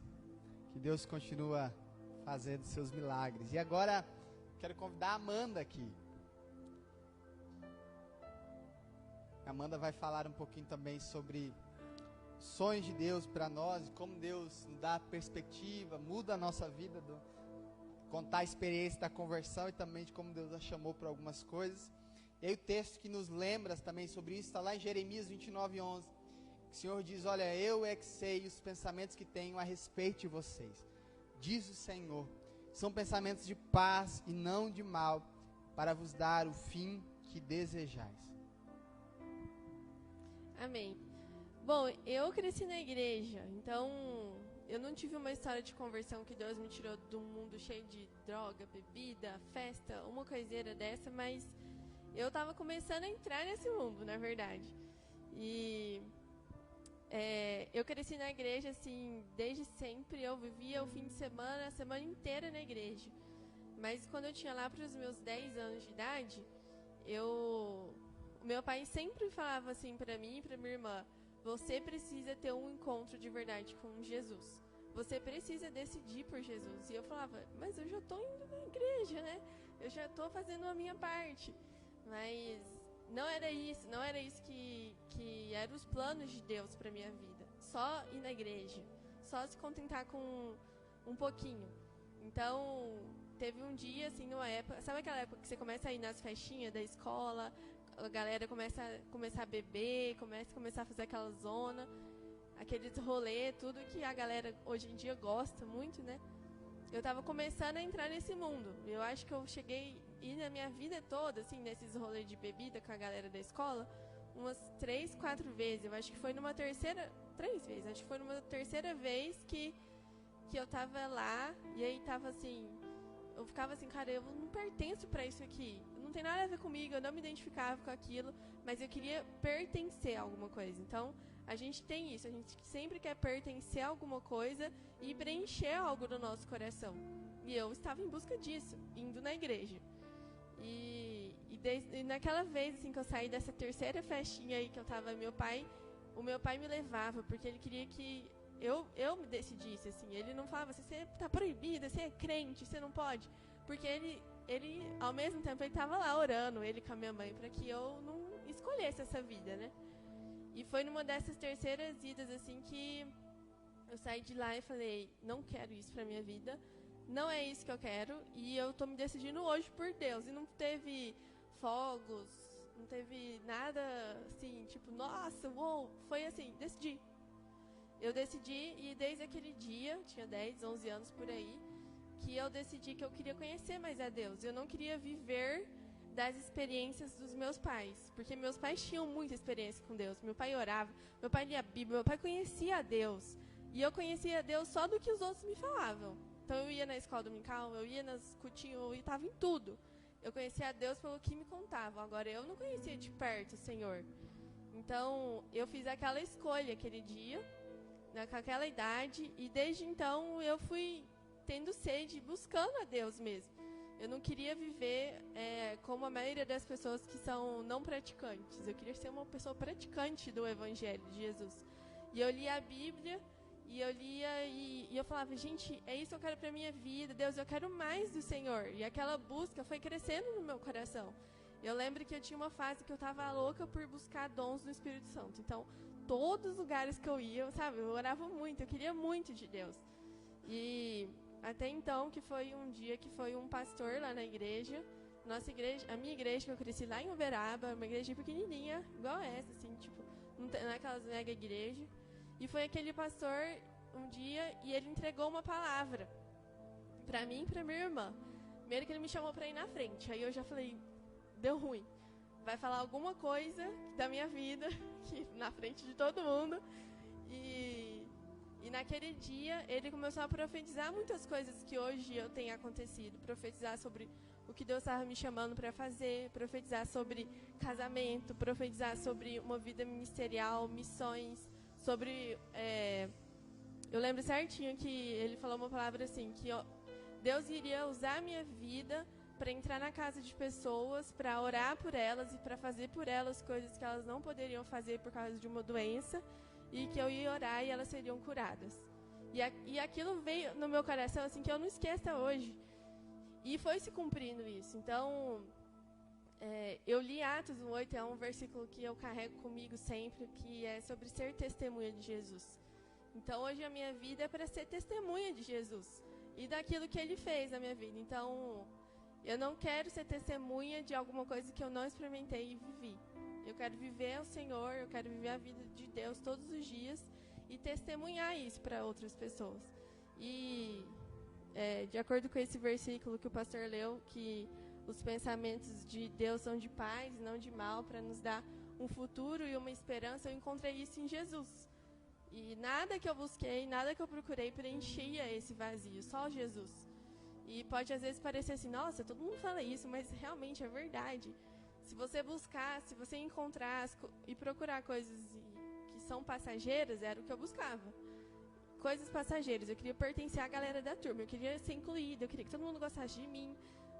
Que Deus continua fazendo seus milagres. E agora... quero convidar a Amanda aqui. A Amanda vai falar um pouquinho também sobre sonhos de Deus para nós, e como Deus nos dá perspectiva, muda a nossa vida, contar a experiência da conversão e também de como Deus a chamou para algumas coisas. E aí o texto que nos lembra também sobre isso está lá em Jeremias 29:11. O Senhor diz, olha, eu é que sei os pensamentos que tenho a respeito de vocês, diz o Senhor. São pensamentos de paz e não de mal, para vos dar o fim que desejais. Amém. Bom, eu cresci na igreja, então eu não tive uma história de conversão que Deus me tirou de um mundo cheio de droga, bebida, festa, uma coiseira dessa, mas eu estava começando a entrar nesse mundo, na verdade. E eu cresci na igreja, assim, desde sempre. Eu vivia o fim de semana, a semana inteira na igreja. Mas quando eu tinha lá para os meus 10 anos de idade, o meu pai sempre falava assim para mim e para minha irmã, Você precisa ter um encontro de verdade com Jesus. Você precisa decidir por Jesus. E eu falava, mas eu já estou indo na igreja, né? Eu já estou fazendo a minha parte. Mas não era isso que eram os planos de Deus para minha vida. Só ir na igreja, só se contentar com um pouquinho. Então, teve um dia, assim, numa época, sabe aquela época que você começa a ir nas festinhas da escola, a galera começa a beber, começa a fazer aquela zona, aqueles rolê, tudo que a galera hoje em dia gosta muito, né? Eu tava começando a entrar nesse mundo. Eu acho que eu cheguei ir na minha vida toda, assim, nesses rolês de bebida com a galera da escola, umas 3, 4 vezes. Eu acho que foi numa terceira... 3 vezes. Acho que foi numa terceira vez que eu tava lá, e aí tava assim... Eu ficava assim, cara, eu não pertenço pra isso aqui. Não tem nada a ver comigo, eu não me identificava com aquilo, mas eu queria pertencer a alguma coisa. Então, a gente tem isso, a gente sempre quer pertencer a alguma coisa e preencher algo no nosso coração. E eu estava em busca disso, indo na igreja. E naquela vez, assim, que eu saí dessa terceira festinha aí que eu tava, o meu pai me levava, porque ele queria que eu me decidisse, assim. Ele não falava assim, você tá proibida, você é crente, você não pode. Porque ele ao mesmo tempo, ele tava lá orando, ele com a minha mãe, para que eu não escolhesse essa vida, né? E foi numa dessas terceiras idas, assim, que eu saí de lá e falei, não quero isso pra minha vida, não é isso que eu quero, e eu tô me decidindo hoje por Deus. E não teve fogos, não teve nada, assim, tipo, nossa, uou, foi assim, decidi. Eu decidi, e desde aquele dia, tinha 10, 11 anos por aí, que eu decidi que eu queria conhecer mais a Deus. Eu não queria viver das experiências dos meus pais, porque meus pais tinham muita experiência com Deus. Meu pai orava, meu pai lia a Bíblia, meu pai conhecia a Deus. E eu conhecia a Deus só do que os outros me falavam. Então eu ia na escola dominical, eu ia nas cutinhos, eu estava em tudo. Eu conhecia a Deus pelo que me contavam. Agora eu não conhecia de perto o Senhor. Então eu fiz aquela escolha aquele dia, com aquela idade, e desde então eu fui tendo sede, buscando a Deus mesmo. Eu não queria viver como a maioria das pessoas que são não praticantes. Eu queria ser uma pessoa praticante do Evangelho de Jesus. E eu lia a Bíblia, e eu lia, e eu falava, gente, é isso que eu quero para minha vida, Deus, eu quero mais do Senhor. E aquela busca foi crescendo no meu coração. Eu lembro que eu tinha uma fase que eu estava louca por buscar dons do Espírito Santo. Então, todos os lugares que eu ia, sabe, eu orava muito, eu queria muito de Deus. E até então, que foi um dia que foi um pastor lá na igreja, nossa igreja, a minha igreja que eu cresci lá em Uberaba, uma igreja pequenininha, igual essa, assim, tipo, não é aquelas mega igrejas. E foi aquele pastor um dia, e ele entregou uma palavra pra mim e pra minha irmã. Primeiro que ele me chamou pra ir na frente, aí eu já falei, deu ruim. Vai falar alguma coisa da minha vida, que na frente de todo mundo. E naquele dia, ele começou a profetizar muitas coisas que hoje eu tenho acontecido. Profetizar sobre o que Deus estava me chamando para fazer, profetizar sobre casamento, profetizar sobre uma vida ministerial, missões, sobre... eu lembro certinho que ele falou uma palavra assim, que Deus iria usar a minha vida para entrar na casa de pessoas, para orar por elas e para fazer por elas coisas que elas não poderiam fazer por causa de uma doença, e que eu ia orar e elas seriam curadas. E aquilo veio no meu coração, assim, que eu não esqueço hoje. E foi se cumprindo isso. Então, eu li Atos 1:8, é um versículo que eu carrego comigo sempre, que é sobre ser testemunha de Jesus. Então, hoje a minha vida é para ser testemunha de Jesus e daquilo que Ele fez na minha vida. Então, eu não quero ser testemunha de alguma coisa que eu não experimentei e vivi. Eu quero viver o Senhor, eu quero viver a vida de Deus todos os dias e testemunhar isso para outras pessoas. E, de acordo com esse versículo que o pastor leu, que os pensamentos de Deus são de paz e não de mal, para nos dar um futuro e uma esperança, eu encontrei isso em Jesus. E nada que eu busquei, nada que eu procurei preenchia esse vazio, só Jesus. E pode às vezes parecer assim, nossa, todo mundo fala isso, mas realmente é verdade. Se você buscar, se você encontrar e procurar coisas que são passageiras, era o que eu buscava. Coisas passageiras. Eu queria pertencer à galera da turma, eu queria ser incluída, eu queria que todo mundo gostasse de mim.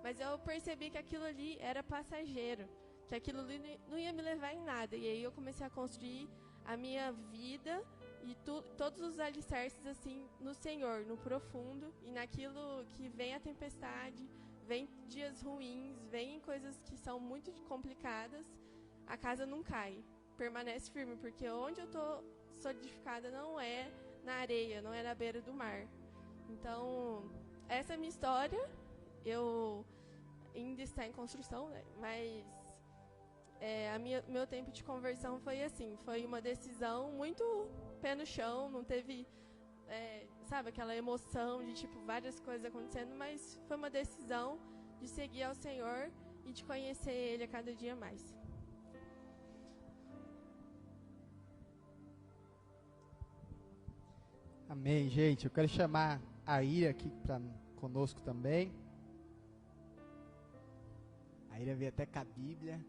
Mas eu percebi que aquilo ali era passageiro, que aquilo ali não ia me levar em nada. E aí eu comecei a construir a minha vida e todos os alicerces assim no Senhor, no profundo, e naquilo que vem a tempestade, vem dias ruins, vem coisas que são muito complicadas, a casa não cai, permanece firme, porque onde eu estou solidificada não é na areia, não é na beira do mar. Então, essa é a minha história. Eu ainda está em construção, né? Mas meu tempo de conversão foi assim, foi uma decisão muito pé no chão, não teve, sabe, aquela emoção de tipo várias coisas acontecendo, mas foi uma decisão de seguir ao Senhor e de conhecer Ele a cada dia mais. Amém, gente. Eu quero chamar a Ira aqui conosco também. A Ira veio até com a Bíblia.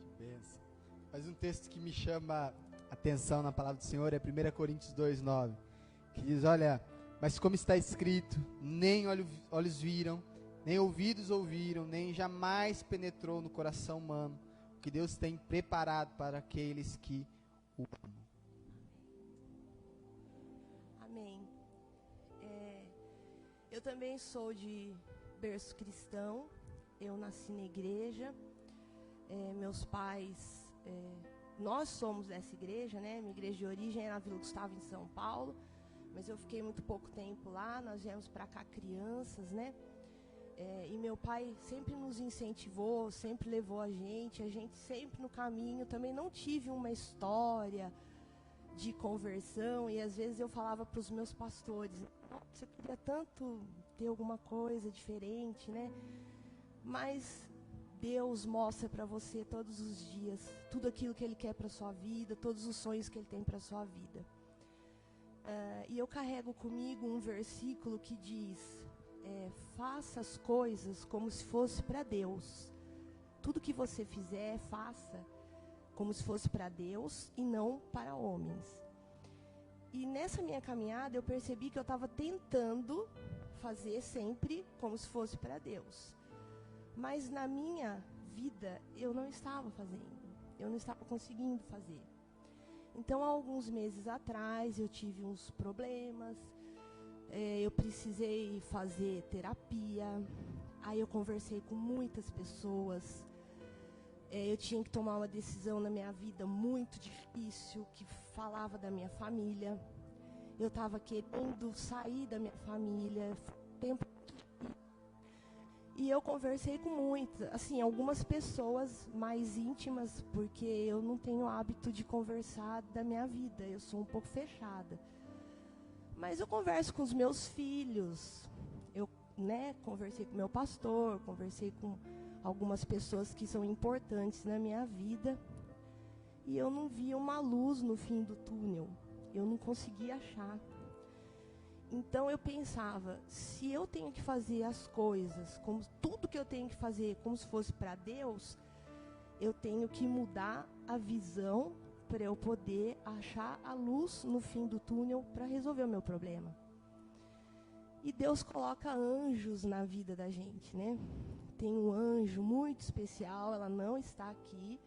Que bênção. Mas um texto que me chama a atenção na palavra do Senhor é 1 Coríntios 2:9, que diz, olha, mas como está escrito, nem olhos viram, nem ouvidos ouviram, nem jamais penetrou no coração humano o que Deus tem preparado para aqueles que o amam. Amém. Eu também sou de berço cristão, eu nasci na igreja, meus pais, nós somos dessa igreja, né? Minha igreja de origem é na Vila Gustavo, em São Paulo, mas eu fiquei muito pouco tempo lá, nós viemos para cá crianças, né? E meu pai sempre nos incentivou, sempre levou a gente sempre no caminho. Também não tive uma história de conversão, e às vezes eu falava para os meus pastores, você queria tanto ter alguma coisa diferente, né? Mas Deus mostra para você todos os dias tudo aquilo que Ele quer para sua vida, todos os sonhos que Ele tem para sua vida. E eu carrego comigo um versículo que diz, faça as coisas como se fosse para Deus. Tudo que você fizer, faça como se fosse para Deus e não para homens. E nessa minha caminhada eu percebi que eu estava tentando fazer sempre como se fosse para Deus. Mas na minha vida eu não estava fazendo, eu não estava conseguindo fazer. Então, há alguns meses atrás, eu tive uns problemas, eu precisei fazer terapia, aí eu conversei com muitas pessoas, eu tinha que tomar uma decisão na minha vida muito difícil, que falava da minha família, eu estava querendo sair da minha família, tempo. E eu conversei com muitas, assim, algumas pessoas mais íntimas, porque eu não tenho hábito de conversar da minha vida, eu sou um pouco fechada. Mas eu converso com os meus filhos, eu, conversei com meu pastor, conversei com algumas pessoas que são importantes na minha vida, e eu não via uma luz no fim do túnel, eu não conseguia achar. Então eu pensava, se eu tenho que fazer as coisas, como tudo que eu tenho que fazer como se fosse para Deus, eu tenho que mudar a visão para eu poder achar a luz no fim do túnel para resolver o meu problema. E Deus coloca anjos na vida da gente, né? Tem um anjo muito especial, ela não está aqui,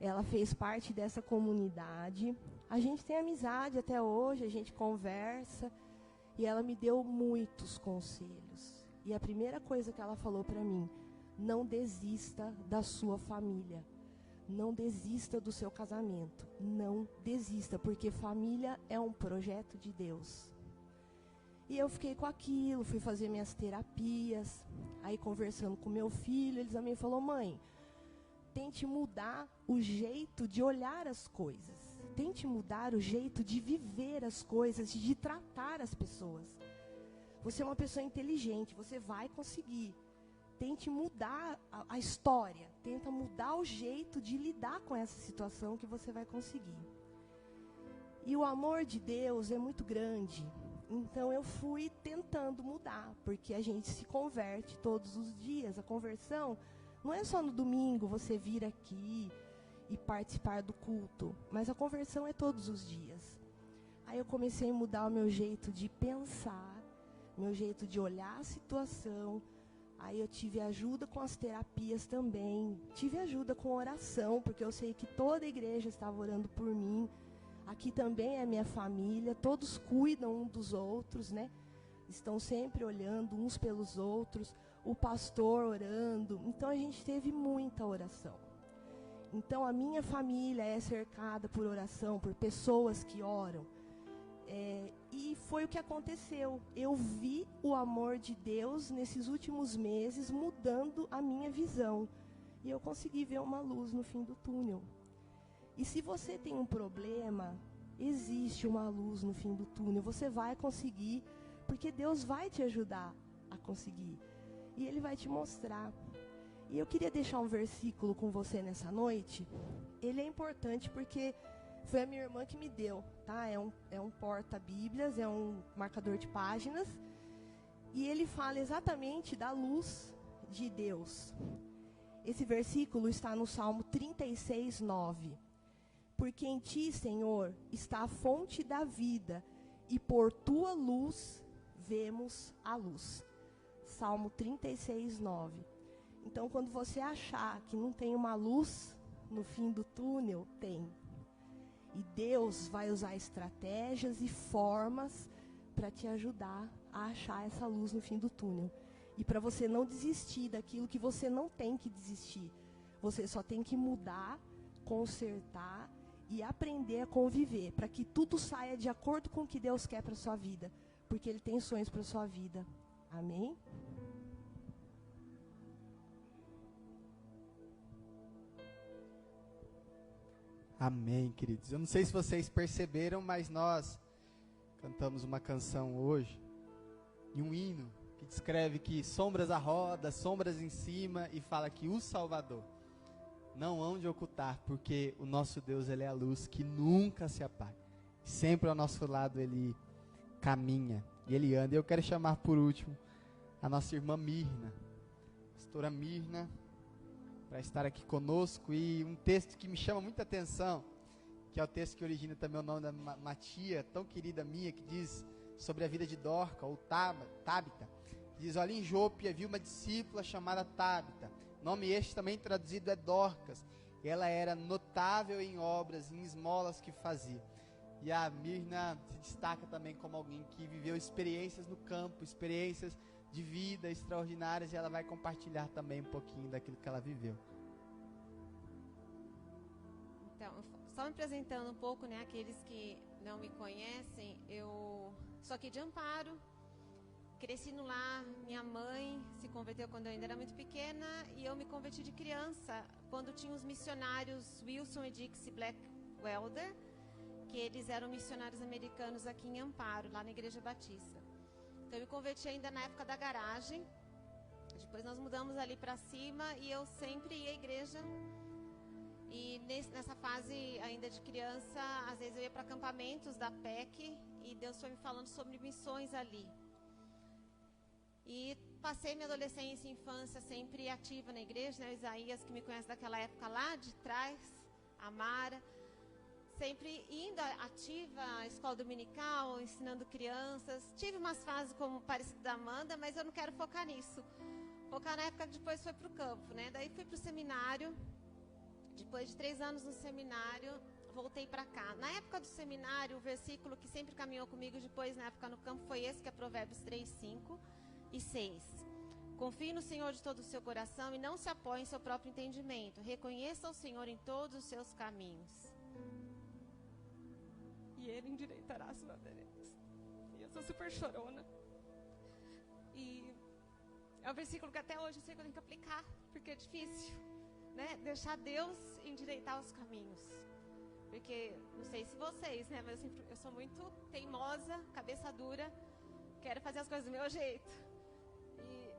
ela fez parte dessa comunidade, a gente tem amizade até hoje, a gente conversa. E ela me deu muitos conselhos. E a primeira coisa que ela falou para mim, não desista da sua família. Não desista do seu casamento. Não desista, porque família é um projeto de Deus. E eu fiquei com aquilo, fui fazer minhas terapias. Aí conversando com meu filho, ele também falou, mãe, tente mudar o jeito de olhar as coisas. Tente mudar o jeito de viver as coisas, de tratar as pessoas. Você é uma pessoa inteligente, você vai conseguir. Tente mudar a história, tenta mudar o jeito de lidar com essa situação que você vai conseguir. E o amor de Deus é muito grande, então eu fui tentando mudar, porque a gente se converte todos os dias. A conversão não é só no domingo você vir aqui e participar do culto, mas a conversão é todos os dias. Aí eu comecei a mudar o meu jeito de pensar, meu jeito de olhar a situação, Aí eu tive ajuda com as terapias também, tive ajuda com oração, porque eu sei que toda a igreja estava orando por mim. Aqui também é minha família, todos cuidam uns dos outros, né? Estão sempre olhando uns pelos outros, o pastor orando. Então a gente teve muita oração. Então a minha família é cercada por oração, por pessoas que oram. E foi o que aconteceu. Eu vi o amor de Deus nesses últimos meses mudando a minha visão. E eu consegui ver uma luz no fim do túnel. E se você tem um problema, existe uma luz no fim do túnel. Você vai conseguir, porque Deus vai te ajudar a conseguir. E Ele vai te mostrar. E eu queria deixar um versículo com você nessa noite. Ele é importante porque foi a minha irmã que me deu, tá? É um porta-bíblias, é um marcador de páginas. E ele fala exatamente da luz de Deus. Esse versículo está no Salmo 36, 9. Porque em ti, Senhor, está a fonte da vida, e por tua luz vemos a luz. Salmo 36, 9. Então, quando você achar que não tem uma luz no fim do túnel, tem. E Deus vai usar estratégias e formas para te ajudar a achar essa luz no fim do túnel. E para você não desistir daquilo que você não tem que desistir. Você só tem que mudar, consertar e aprender a conviver, para que tudo saia de acordo com o que Deus quer para a sua vida. Porque Ele tem sonhos para a sua vida. Amém? Amém, queridos. Eu não sei se vocês perceberam, mas nós cantamos uma canção hoje, e um hino, que descreve que sombras à roda, sombras em cima, e fala que o Salvador não hão de ocultar, porque o nosso Deus, Ele é a luz que nunca se apaga. Sempre ao nosso lado Ele caminha, e Ele anda. E eu quero chamar por último a nossa irmã Mirna, pastora Mirna, para estar aqui conosco. E um texto que me chama muita atenção, que é o texto que origina também o nome da uma tia tão querida minha, que diz sobre a vida de Dorca, ou Tábita. Diz: olha, em Jope havia uma discípula chamada Tábita, nome este também traduzido é Dorcas. Ela era notável em obras, em esmolas que fazia. E a Mirna se destaca também como alguém que viveu experiências no campo, experiências de vida extraordinárias, e ela vai compartilhar também um pouquinho daquilo que ela viveu. Então, só me apresentando um pouco, né, aqueles que não me conhecem, eu sou aqui de Amparo, cresci no lar, minha mãe se converteu quando eu ainda era muito pequena, e eu me converti de criança, quando tinha os missionários Wilson e Dixie Blackwelder, que eles eram missionários americanos aqui em Amparo, lá na Igreja Batista. Então eu me converti ainda na época da garagem, depois nós mudamos ali para cima, e eu sempre ia à igreja. E nessa fase ainda de criança, às vezes eu ia para acampamentos da PEC, e Deus foi me falando sobre missões ali. E passei minha adolescência e infância sempre ativa na igreja, né? O Isaías, que me conhece daquela época lá de trás, a Mara, sempre indo ativa à escola dominical, ensinando crianças. Tive umas fases como parecido da Amanda, mas eu não quero focar nisso. Focar na época que depois foi para o campo, né? Daí fui para o seminário. Depois de 3 anos no seminário, voltei para cá. Na época do seminário, o versículo que sempre caminhou comigo depois, na época no campo, foi esse, que é Provérbios 3, 5 e 6. Confie no Senhor de todo o seu coração e não se apoie em seu próprio entendimento. Reconheça o Senhor em todos os seus caminhos, e Ele endireitará as suas veredas. E eu sou super chorona. E é um versículo que até hoje eu sei que eu tenho que aplicar, porque é difícil, né? Deixar Deus endireitar os caminhos. Porque, não sei se vocês, né? Mas eu sou muito teimosa, cabeça dura, quero fazer as coisas do meu jeito. E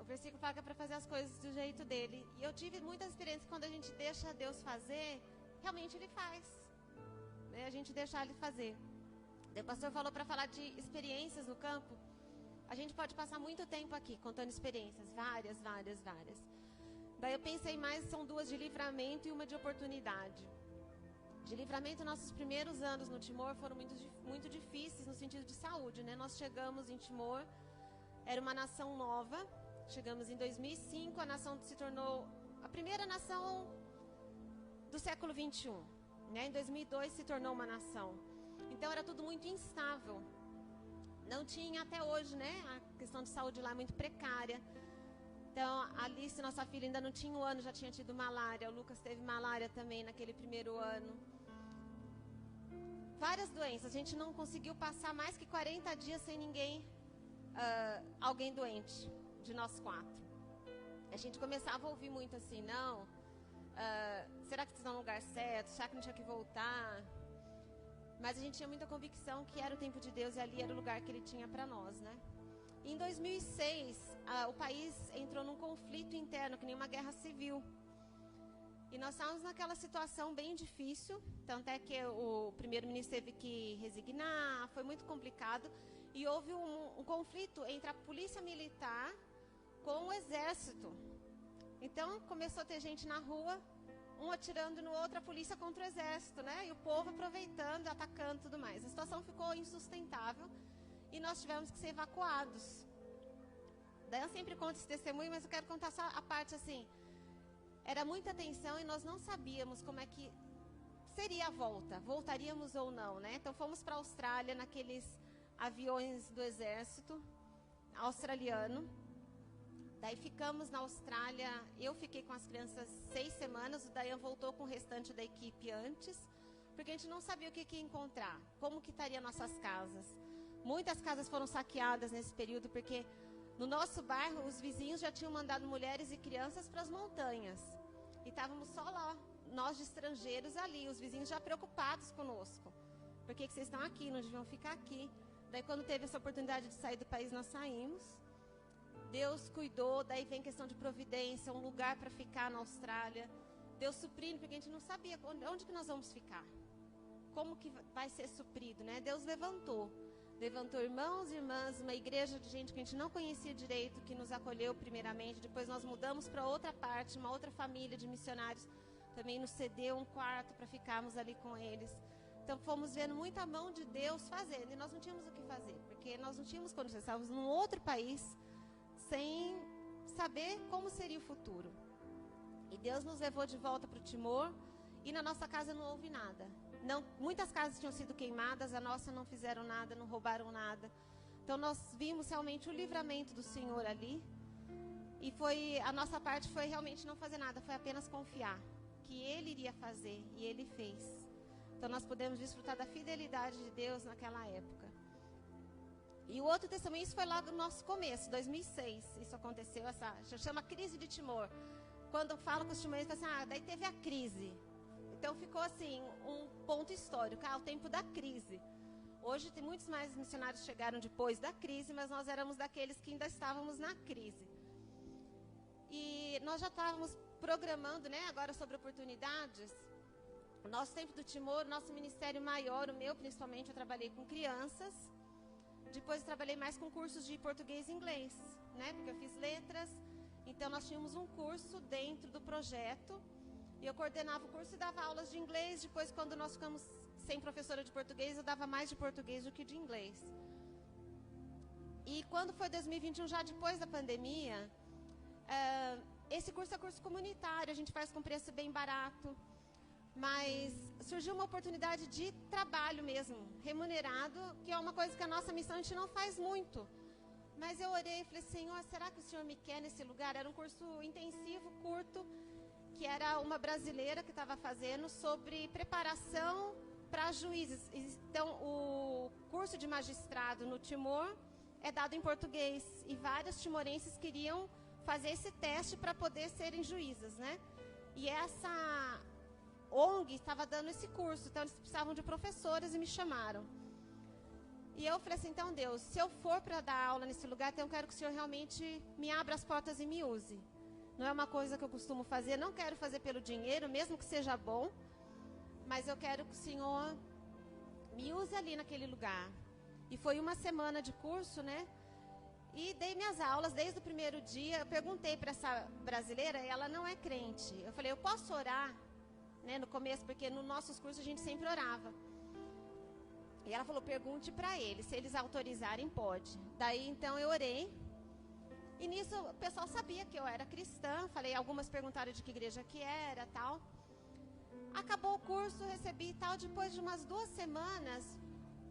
o versículo fala que é para fazer as coisas do jeito dele. E eu tive muitas experiências que quando a gente deixa Deus fazer, realmente Ele faz. Né? A gente deixar Ele fazer. O pastor falou para falar de experiências no campo. A gente pode passar muito tempo aqui contando experiências, várias. Daí eu pensei mais, são 2 de livramento e uma de oportunidade. De livramento, nossos primeiros anos no Timor foram muito difíceis no sentido de saúde, né? Nós chegamos em Timor, era uma nação nova, Chegamos em 2005, a nação se tornou a primeira nação do século 21. Né? Em 2002 se tornou uma nação. Então era tudo muito instável. Não tinha até hoje, né? A questão de saúde lá é muito precária. Então, a Alice, nossa filha, ainda não tinha um ano, já tinha tido malária. O Lucas teve malária também naquele primeiro ano. Várias doenças. A gente não conseguiu passar mais que 40 dias sem ninguém, alguém doente, de nós 4. A gente começava a ouvir muito assim, não, será que vocês estão no lugar certo? Será que não tinha que voltar? Mas a gente tinha muita convicção que era o tempo de Deus e ali era o lugar que Ele tinha para nós, né? Em 2006, o país entrou num conflito interno, que nem uma guerra civil. E nós estávamos naquela situação bem difícil, tanto é que o primeiro-ministro teve que resignar, foi muito complicado. E houve um conflito entre a polícia militar com o exército. Então, começou a ter gente na rua, um atirando no outro, a polícia contra o exército, né? E o povo aproveitando, atacando e tudo mais. A situação ficou insustentável e nós tivemos que ser evacuados. Daí eu sempre conto esse testemunho, mas eu quero contar só a parte assim. Era muita tensão e nós não sabíamos como é que seria a volta, voltaríamos ou não, né? Então fomos para a Austrália naqueles aviões do exército australiano. Daí ficamos na Austrália, eu fiquei com as crianças 6 semanas, o Dayan voltou com o restante da equipe antes, porque a gente não sabia o que ia encontrar, como que estaria nossas casas. Muitas casas foram saqueadas nesse período, porque no nosso bairro os vizinhos já tinham mandado mulheres e crianças para as montanhas. E estávamos só lá, nós de estrangeiros ali, os vizinhos já preocupados conosco. Por que vocês estão aqui? Não deviam ficar aqui. Daí quando teve essa oportunidade de sair do país, nós saímos. Deus cuidou, daí vem questão de providência, um lugar para ficar na Austrália. Deus suprindo, porque a gente não sabia onde que nós vamos ficar. Como que vai ser suprido, né? Deus levantou irmãos e irmãs, uma igreja de gente que a gente não conhecia direito, que nos acolheu primeiramente. Depois nós mudamos para outra parte, uma outra família de missionários também nos cedeu um quarto para ficarmos ali com eles. Então fomos vendo muita mão de Deus fazendo, e nós não tínhamos o que fazer, porque nós não tínhamos condições, estávamos num outro país, sem saber como seria o futuro. E Deus nos levou de volta para o Timor, e na nossa casa não houve nada. Não, muitas casas tinham sido queimadas, a nossa não fizeram nada, não roubaram nada. Então nós vimos realmente o livramento do Senhor ali. E a nossa parte foi realmente não fazer nada, foi apenas confiar que Ele iria fazer, e Ele fez. Então nós podemos desfrutar da fidelidade de Deus naquela época. E o outro testemunho, isso foi logo no nosso começo, 2006. Isso aconteceu, chama crise de Timor. Quando eu falo com os timorenses, assim, daí teve a crise. Então ficou assim, um ponto histórico, o tempo da crise. Hoje tem muitos mais missionários que chegaram depois da crise, mas nós éramos daqueles que ainda estávamos na crise. E nós já estávamos programando, né, agora sobre oportunidades. O nosso tempo do Timor, o nosso ministério maior, o meu principalmente, eu trabalhei com crianças. Depois eu trabalhei mais com cursos de português e inglês, né, porque eu fiz letras. Então nós tínhamos um curso dentro do projeto. E eu coordenava o curso e dava aulas de inglês. Depois, quando nós ficamos sem professora de português, eu dava mais de português do que de inglês. E quando foi 2021, já depois da pandemia, esse curso é curso comunitário, a gente faz com preço bem barato. Mas surgiu uma oportunidade de trabalho mesmo, remunerado, que é uma coisa que a nossa missão a gente não faz muito. Mas eu orei e falei, Senhor, será que o Senhor me quer nesse lugar? Era um curso intensivo, curto, que era uma brasileira que estava fazendo sobre preparação para juízes. Então, o curso de magistrado no Timor é dado em português, e vários timorenses queriam fazer esse teste para poder serem juízas, né? E essa ONG estava dando esse curso, então eles precisavam de professores e me chamaram. E eu falei assim, então Deus, se eu for para dar aula nesse lugar, então eu quero que o Senhor realmente me abra as portas e me use. Não é uma coisa que eu costumo fazer, não quero fazer pelo dinheiro, mesmo que seja bom, mas eu quero que o Senhor me use ali naquele lugar. E foi uma semana de curso, né? E dei minhas aulas desde o primeiro dia. Eu perguntei para essa brasileira, ela não é crente. Eu falei, eu posso orar? Né, no começo, porque nos nossos cursos a gente sempre orava. E ela falou, pergunte para eles, se eles autorizarem, pode. Daí, então, eu orei. E nisso o pessoal sabia que eu era cristã. Falei, algumas perguntaram de que igreja que era, tal. Acabou o curso, recebi e tal. Depois de umas 2 semanas,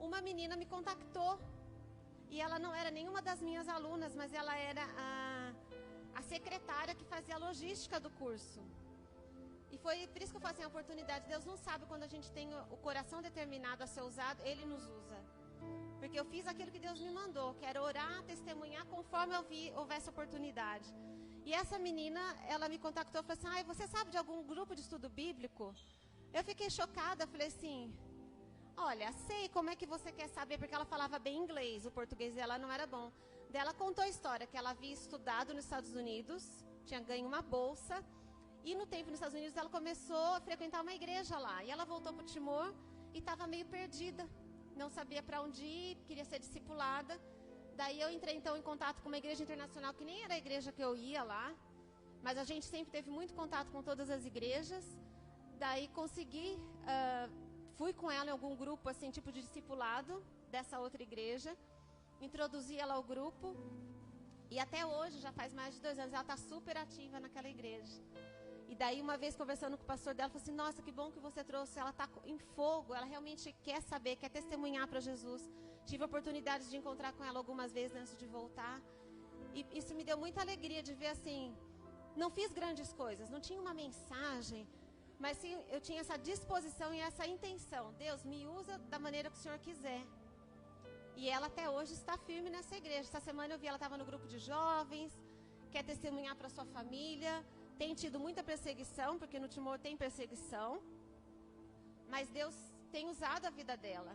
uma menina me contactou. E ela não era nenhuma das minhas alunas, mas ela era a secretária que fazia a logística do curso. E foi por isso que eu falei assim, a oportunidade. Deus não sabe quando a gente tem o coração determinado a ser usado, Ele nos usa. Porque eu fiz aquilo que Deus me mandou, que era orar, testemunhar, conforme eu vi, houvesse oportunidade. E essa menina, ela me contactou e falou assim, você sabe de algum grupo de estudo bíblico? Eu fiquei chocada, falei assim, olha, sei como é que você quer saber, porque ela falava bem inglês, o português dela não era bom. Daí ela contou a história, que ela havia estudado nos Estados Unidos, tinha ganho uma bolsa, e no tempo nos Estados Unidos ela começou a frequentar uma igreja lá. E ela voltou para o Timor e estava meio perdida, não sabia para onde ir, queria ser discipulada. Daí eu entrei então em contato com uma igreja internacional, que nem era a igreja que eu ia lá, mas a gente sempre teve muito contato com todas as igrejas. Daí consegui, fui com ela em algum grupo, assim, tipo de discipulado dessa outra igreja, introduzi ela ao grupo, e até hoje, já faz mais de 2 anos, ela está super ativa naquela igreja. E daí, uma vez conversando com o pastor dela, falou assim, nossa, que bom que você trouxe, ela está em fogo, ela realmente quer saber, quer testemunhar para Jesus. Tive a oportunidade de encontrar com ela algumas vezes antes de voltar, e isso me deu muita alegria de ver assim, não fiz grandes coisas, não tinha uma mensagem, mas sim, eu tinha essa disposição e essa intenção, Deus, me usa da maneira que o Senhor quiser. E ela até hoje está firme nessa igreja. Essa semana eu vi, ela estava no grupo de jovens, quer testemunhar para sua família, tem tido muita perseguição, porque no Timor tem perseguição, mas Deus tem usado a vida dela.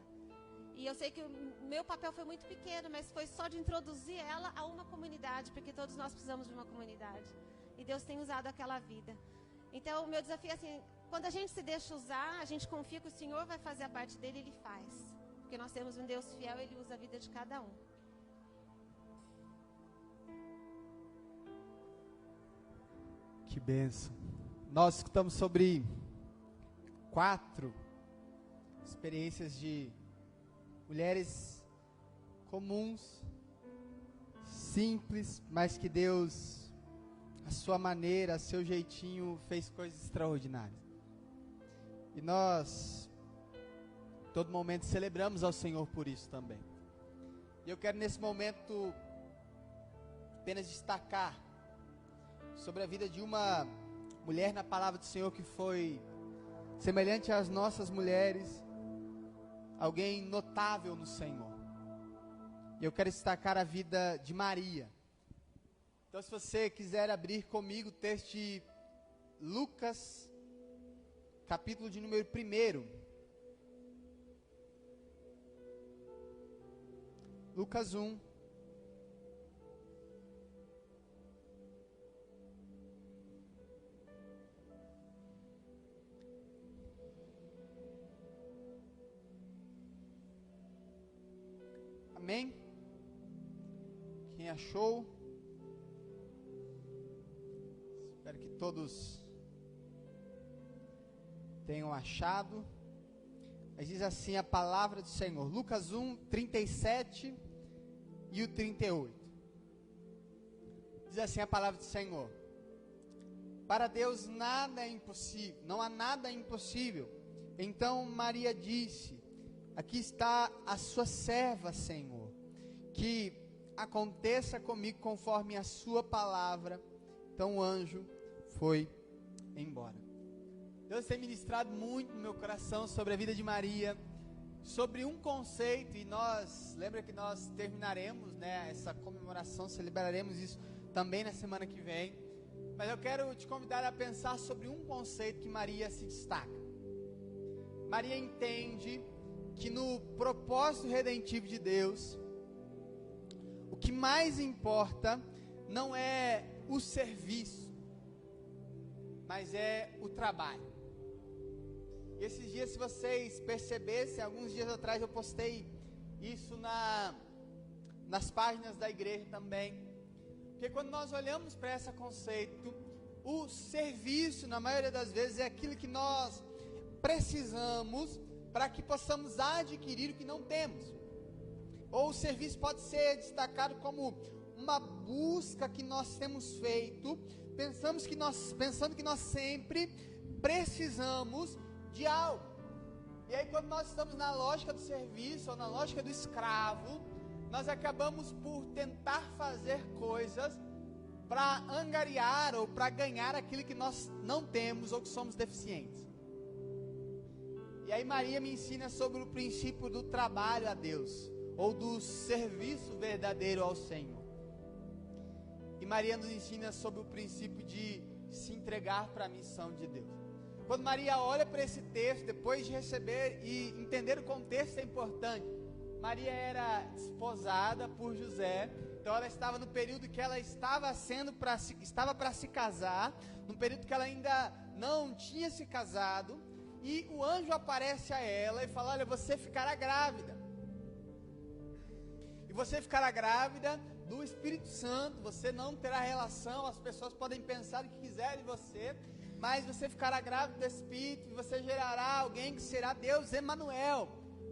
E eu sei que o meu papel foi muito pequeno, mas foi só de introduzir ela a uma comunidade, porque todos nós precisamos de uma comunidade. E Deus tem usado aquela vida. Então o meu desafio é assim, quando a gente se deixa usar, a gente confia que o Senhor vai fazer a parte dele, Ele faz. Porque nós temos um Deus fiel, Ele usa a vida de cada um. Que bênção. Nós escutamos sobre 4 experiências de mulheres comuns, simples, mas que Deus, a sua maneira, a seu jeitinho, fez coisas extraordinárias. E nós, todo momento, celebramos ao Senhor por isso também. E eu quero nesse momento apenas destacar sobre a vida de uma mulher na palavra do Senhor que foi semelhante às nossas mulheres, alguém notável no Senhor. E eu quero destacar a vida de Maria. Então, se você quiser abrir comigo o texto de Lucas, capítulo de número 1. Lucas 1. Amém? Quem achou? Espero que todos tenham achado. Mas diz assim a palavra do Senhor, Lucas 1, 37 e o 38. Diz assim a palavra do Senhor: para Deus nada é impossível, não há nada impossível. Então Maria disse: aqui está a sua serva, Senhor, que aconteça comigo conforme a sua palavra. Então o anjo foi embora. Deus tem ministrado muito no meu coração sobre a vida de Maria, sobre um conceito, e lembra que nós terminaremos, né, essa comemoração, celebraremos isso também na semana que vem, mas eu quero te convidar a pensar sobre um conceito que Maria se destaca. Maria entende que no propósito redentivo de Deus, o que mais importa não é o serviço, mas é o trabalho. E esses dias, se vocês percebessem, alguns dias atrás eu postei isso nas páginas da igreja também, porque quando nós olhamos para esse conceito, o serviço, na maioria das vezes, é aquilo que nós precisamos para que possamos adquirir o que não temos. Ou o serviço pode ser destacado como uma busca que nós temos feito, pensando que nós sempre precisamos de algo. E aí quando nós estamos na lógica do serviço, ou na lógica do escravo, nós acabamos por tentar fazer coisas para angariar ou para ganhar aquilo que nós não temos ou que somos deficientes. E aí Maria me ensina sobre o princípio do trabalho a Deus, ou do serviço verdadeiro ao Senhor. E Maria nos ensina sobre o princípio de se entregar para a missão de Deus. Quando Maria olha para esse texto, depois de receber e entender o contexto, é importante. Maria era esposada por José, então ela estava no período que ela estava para se casar, no período que ela ainda não tinha se casado, e o anjo aparece a ela e fala: olha, você ficará grávida. E você ficará grávida do Espírito Santo, você não terá relação, as pessoas podem pensar o que quiserem de você, mas você ficará grávida do Espírito, e você gerará alguém que será Deus Emanuel,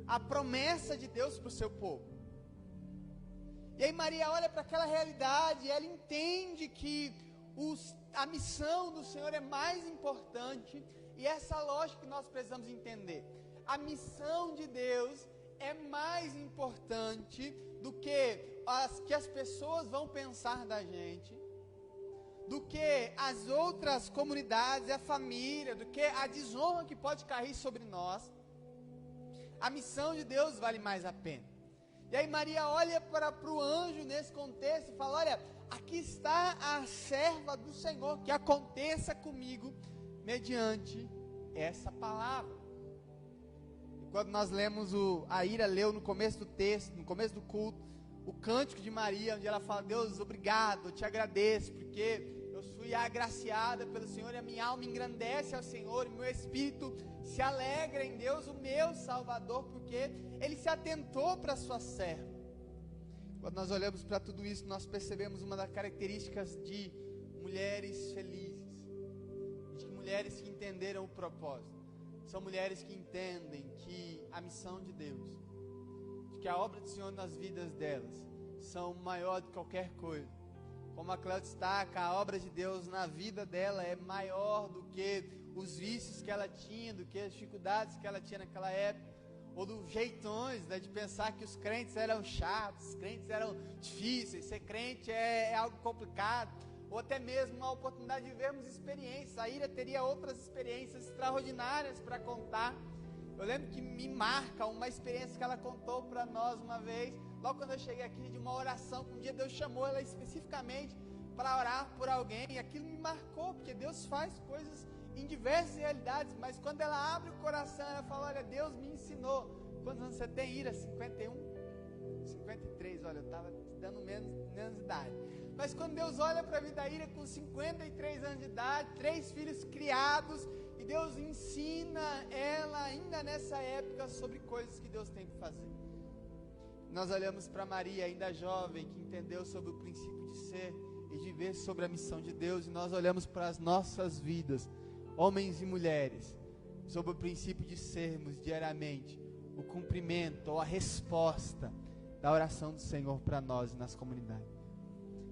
a promessa de Deus para o seu povo. E aí Maria olha para aquela realidade, e ela entende que a missão do Senhor é mais importante, e essa lógica que nós precisamos entender. A missão de Deus é mais importante do que as pessoas vão pensar da gente, do que as outras comunidades, a família, do que a desonra que pode cair sobre nós. A missão de Deus vale mais a pena. E aí Maria olha para o anjo nesse contexto e fala: olha, aqui está a serva do Senhor, que aconteça comigo mediante essa palavra. E quando nós lemos, a Ira leu no começo do texto, no começo do culto, o cântico de Maria, onde ela fala: Deus, obrigado, eu te agradeço, porque eu fui agraciada pelo Senhor, e a minha alma engrandece ao Senhor, e meu espírito se alegra em Deus, o meu Salvador, porque Ele se atentou para a sua serva. Quando nós olhamos para tudo isso, nós percebemos uma das características de mulheres felizes, de mulheres que entenderam o propósito. São mulheres que entendem que a missão de Deus, de que a obra do Senhor nas vidas delas, são maior do que qualquer coisa. Como a Cléo destaca, a obra de Deus na vida dela é maior do que os vícios que ela tinha, do que as dificuldades que ela tinha naquela época, ou dos jeitões, né, de pensar que os crentes eram chatos, os crentes eram difíceis, ser crente é algo complicado, ou até mesmo a oportunidade de vermos experiências. A Ira teria outras experiências extraordinárias para contar. Eu lembro que me marca uma experiência que ela contou para nós uma vez, logo quando eu cheguei aqui, de uma oração, que um dia Deus chamou ela especificamente para orar por alguém, e aquilo me marcou, porque Deus faz coisas em diversas realidades, mas quando ela abre o coração, ela fala: olha, Deus me ensinou. Quantos anos você tem, Ira? 51? 53, olha, eu estava dando menos idade. Mas quando Deus olha para a vida da Ira com 53 anos de idade, 3 filhos criados, e Deus ensina ela ainda nessa época sobre coisas que Deus tem que fazer. Nós olhamos para Maria, ainda jovem, que entendeu sobre o princípio de ser e de ver sobre a missão de Deus, e nós olhamos para as nossas vidas, homens e mulheres, sobre o princípio de sermos diariamente o cumprimento ou a resposta da oração do Senhor para nós e nas comunidades.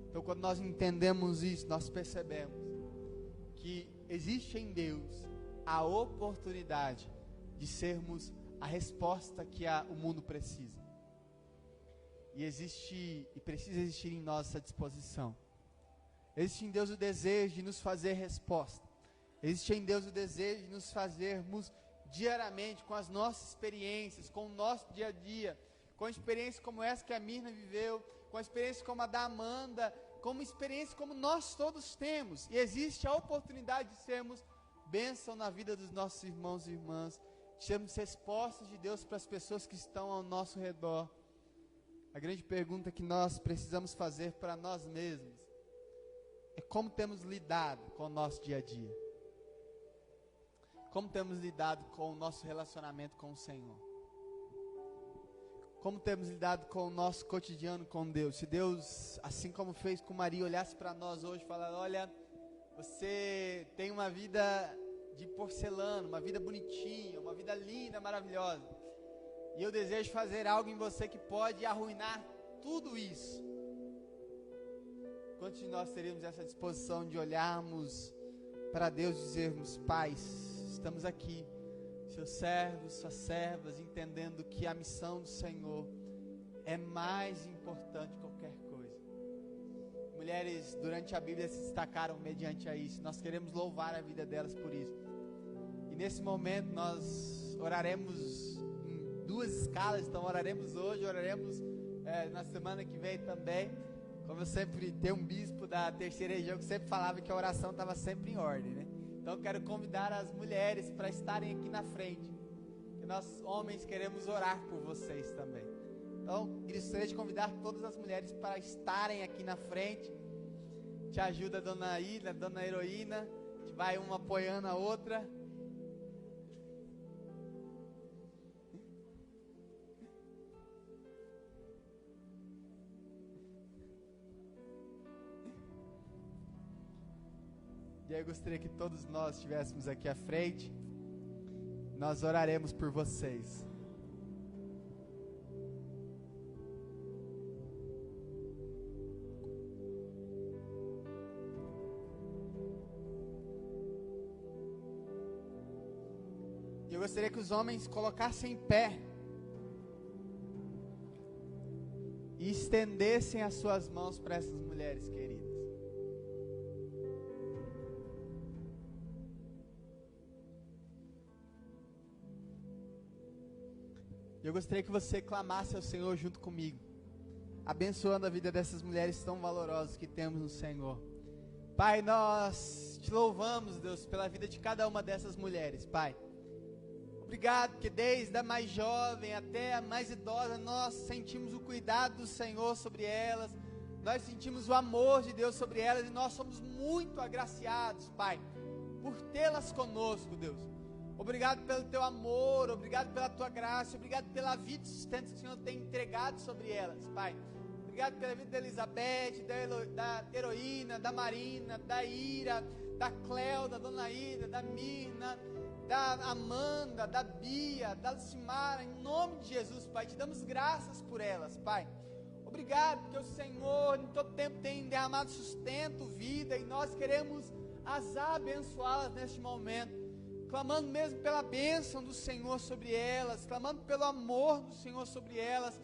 Então, quando nós entendemos isso, nós percebemos que existe em Deus a oportunidade de sermos a resposta que o mundo precisa. E precisa existir em nós essa disposição. Existe em Deus o desejo de nos fazer resposta. Existe em Deus o desejo de nos fazermos diariamente, com as nossas experiências, com o nosso dia a dia, com experiências como essa que a Mirna viveu, com experiências como a da Amanda, com experiências como nós todos temos. E existe a oportunidade de sermos bênção na vida dos nossos irmãos e irmãs, de sermos respostas de Deus para as pessoas que estão ao nosso redor. A grande pergunta que nós precisamos fazer para nós mesmos é: como temos lidado com o nosso dia a dia? Como temos lidado com o nosso relacionamento com o Senhor? Como temos lidado com o nosso cotidiano com Deus? Se Deus, assim como fez com Maria, olhasse para nós hoje e falasse: olha, você tem uma vida de porcelana, uma vida bonitinha, uma vida linda, maravilhosa, e eu desejo fazer algo em você que pode arruinar tudo isso. Quantos de nós teríamos essa disposição de olharmos para Deus e dizermos: Pai, estamos aqui, seus servos, suas servas, entendendo que a missão do Senhor é mais importante que qualquer coisa. Mulheres durante a Bíblia se destacaram mediante a isso. Nós queremos louvar a vida delas por isso. E nesse momento nós oraremos em 2 escalas. Então oraremos hoje, oraremos na semana que vem também. Como eu sempre tenho um bispo da terceira região que sempre falava que a oração estava sempre em ordem, né? Então eu quero convidar as mulheres para estarem aqui na frente. E nós homens queremos orar por vocês também. Então, gostaria de convidar todas as mulheres para estarem aqui na frente. Te ajuda a dona Ida, a dona Heroína. A gente vai uma apoiando a outra. E aí eu gostaria que todos nós estivéssemos aqui à frente. Nós oraremos por vocês. Eu gostaria que os homens colocassem em pé e estendessem as suas mãos para essas mulheres queridas. Eu gostaria que você clamasse ao Senhor junto comigo, abençoando a vida dessas mulheres tão valorosas que temos no Senhor. Pai, nós te louvamos, Deus, pela vida de cada uma dessas mulheres, Pai. Obrigado, porque desde a mais jovem até a mais idosa, nós sentimos o cuidado do Senhor sobre elas, nós sentimos o amor de Deus sobre elas, e nós somos muito agraciados, Pai, por tê-las conosco, Deus. Obrigado pelo teu amor, obrigado pela tua graça, obrigado pela vida e sustento que o Senhor tem entregado sobre elas, Pai. Obrigado pela vida da Elizabeth, da Heroína, da Marina, da Ira, da Cléo, da Dona Ida, da Mirna, da Amanda, da Bia, da Lucimara, em nome de Jesus, Pai, te damos graças por elas, Pai. Obrigado porque o Senhor em todo tempo tem derramado sustento, vida, e nós queremos as abençoá-las neste momento, clamando mesmo pela bênção do Senhor sobre elas, clamando pelo amor do Senhor sobre elas,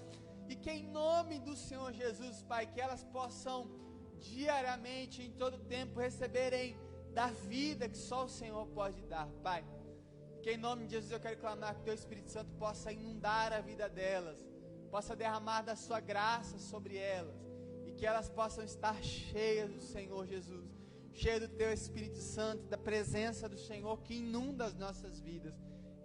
e que em nome do Senhor Jesus, Pai, que elas possam diariamente, em todo tempo, receberem da vida que só o Senhor pode dar, Pai. Que em nome de Jesus eu quero clamar que o Teu Espírito Santo possa inundar a vida delas, possa derramar da Sua graça sobre elas, e que elas possam estar cheias do Senhor Jesus, cheias do Teu Espírito Santo, da presença do Senhor que inunda as nossas vidas.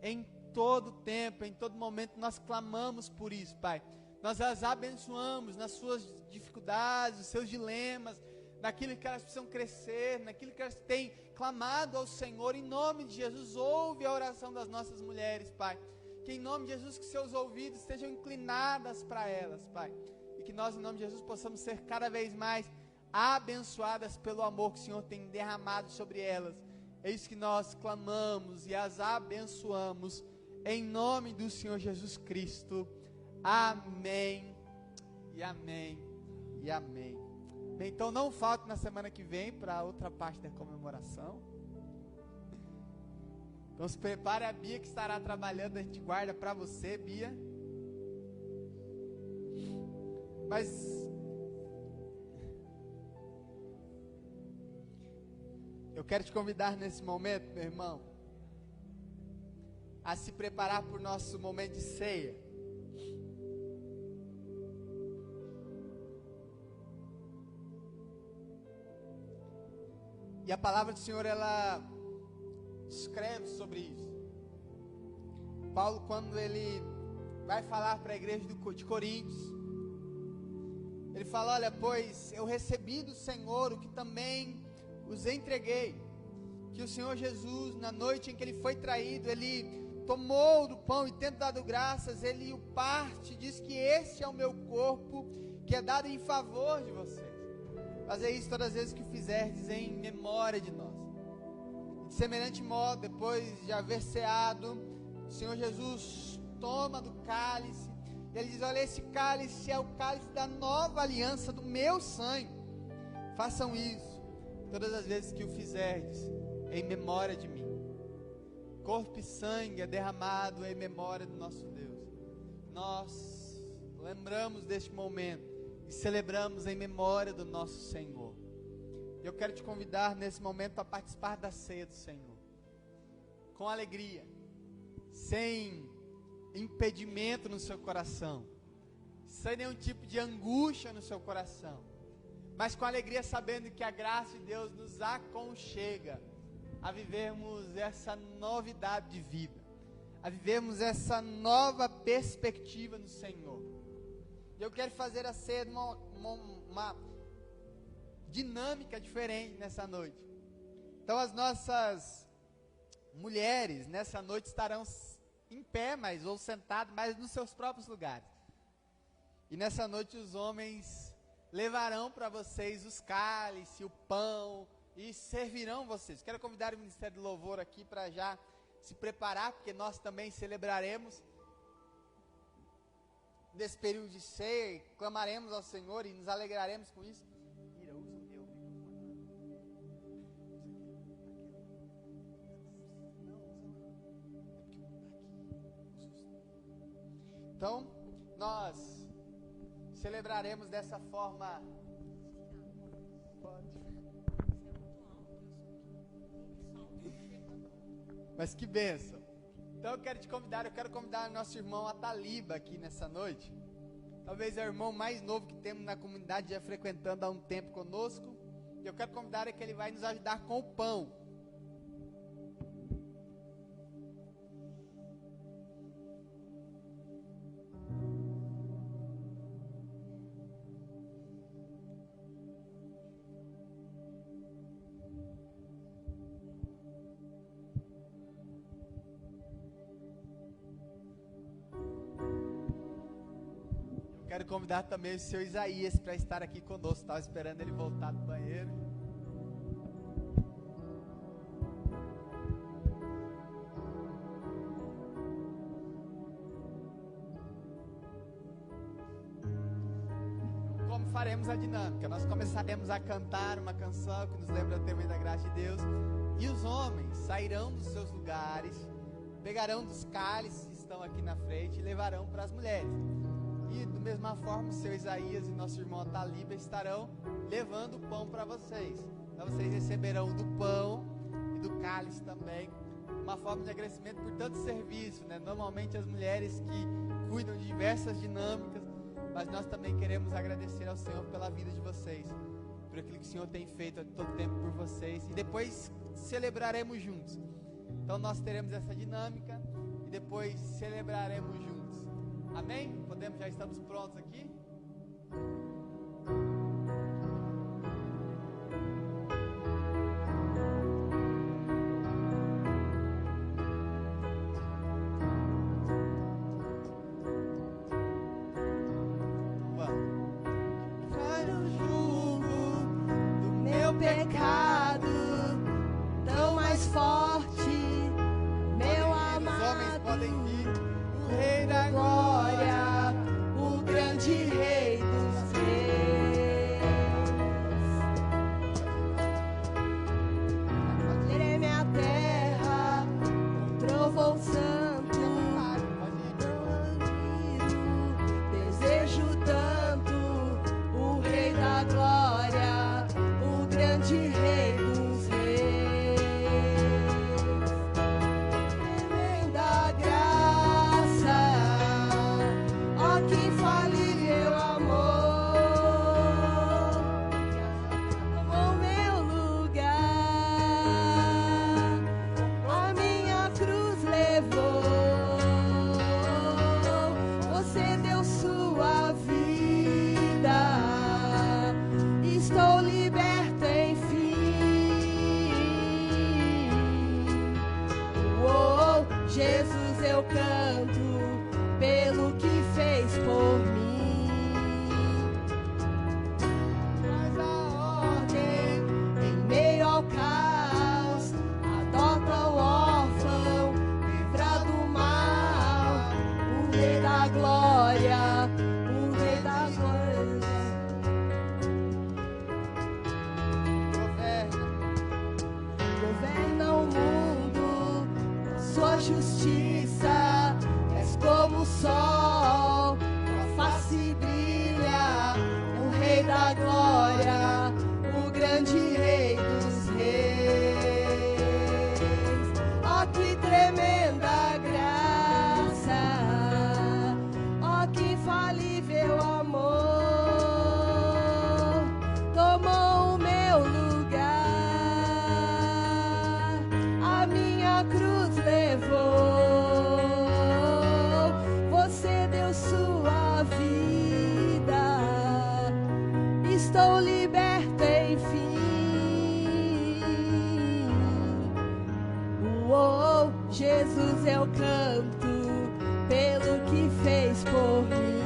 Em todo tempo, em todo momento nós clamamos por isso, Pai. Nós as abençoamos nas suas dificuldades, nos seus dilemas, naquilo que elas precisam crescer, naquilo que elas têm clamado ao Senhor. Em nome de Jesus, ouve a oração das nossas mulheres, Pai. Que em nome de Jesus, que seus ouvidos estejam inclinadas para elas, Pai. E que nós, em nome de Jesus, possamos ser cada vez mais abençoadas pelo amor que o Senhor tem derramado sobre elas. É isso que nós clamamos e as abençoamos, em nome do Senhor Jesus Cristo. Amém, e amém, e amém. Bem, então não falte na semana que vem para a outra parte da comemoração. Então se prepare, a Bia que estará trabalhando, a gente guarda para você, Bia. Mas eu quero te convidar nesse momento, meu irmão, a se preparar para o nosso momento de ceia. E a palavra do Senhor, ela escreve sobre isso. Paulo, quando ele vai falar para a igreja de Coríntios, ele fala: olha, pois eu recebi do Senhor o que também os entreguei, que o Senhor Jesus, na noite em que ele foi traído, ele tomou do pão e, tendo dado graças, ele o parte, diz que este é o meu corpo, que é dado em favor de vocês. Fazer isso todas as vezes que o fizerdes em memória de nós. De semelhante modo, depois de haver ceado, o Senhor Jesus toma do cálice, e ele diz: olha, esse cálice é o cálice da nova aliança do meu sangue. Façam isso todas as vezes que o fizerdes, em memória de mim. Corpo e sangue é derramado em memória do nosso Deus. Nós lembramos deste momento e celebramos em memória do nosso Senhor. Eu quero te convidar nesse momento para participar da ceia do Senhor, com alegria, sem impedimento no seu coração, sem nenhum tipo de angústia no seu coração, mas com alegria, sabendo que a graça de Deus nos aconchega a vivermos essa novidade de vida, a vivermos essa nova perspectiva no Senhor. E eu quero fazer a ceia de uma dinâmica diferente nessa noite. Então as nossas mulheres nessa noite estarão em pé, ou sentados, mas nos seus próprios lugares. E nessa noite os homens levarão para vocês os cálices, o pão, e servirão vocês. Quero convidar o Ministério do Louvor aqui para já se preparar, porque nós também celebraremos nesse período de ceia, e clamaremos ao Senhor e nos alegraremos com isso. Ira, usa o meu microfone. Então, nós celebraremos dessa forma. Mas que bênção. Então eu quero convidar o nosso irmão Ataliba aqui nessa noite. Talvez é o irmão mais novo que temos na comunidade, já frequentando há um tempo conosco. E eu quero convidar ele que ele vai nos ajudar com o pão. Quero convidar também o seu Isaías para estar aqui conosco. Estava esperando ele voltar do banheiro. Como faremos a dinâmica? Nós começaremos a cantar uma canção que nos lembra o tema da graça de Deus. E os homens sairão dos seus lugares, pegarão dos cálices que estão aqui na frente e levarão para as mulheres. E da mesma forma, o seu Isaías e nosso irmão Ataliba estarão levando o pão para vocês. Então vocês receberão do pão e do cálice também, uma forma de agradecimento por tanto serviço, né? Normalmente as mulheres que cuidam de diversas dinâmicas, mas nós também queremos agradecer ao Senhor pela vida de vocês, por aquilo que o Senhor tem feito a todo tempo por vocês, e depois celebraremos juntos. Então nós teremos essa dinâmica e depois celebraremos juntos. Amém? Podemos, já estamos prontos aqui? Pecado tão mais forte, meu amado. Os homens podem vir. O Rei da Glória, o grande Rei dos Reis. Treme a terra, trovão santo, desejo tanto o Rei da Glória, o grande Rei dos Reis. Tremenda graça, ó que infalível amor, tomou meu lugar, a minha cruz levou, você deu sua vida, estou liberta enfim. Oh, Jesus, eu canto pelo que fez por mim. Mas a ordem em meio ao caos adota o órfão, livra do mal, o Rei da Glória, o Rei da Glória. sua justiça. És como o sol, tua face brilha, o Rei da glória, o grande Rei dos reis. Ó, que tremenda graça, ó, que infalível amor, tomou o meu lugar, a minha cruz levou, você deu sua vida, estou liberta enfim. Oh, Jesus, eu canto pelo que fez por mim.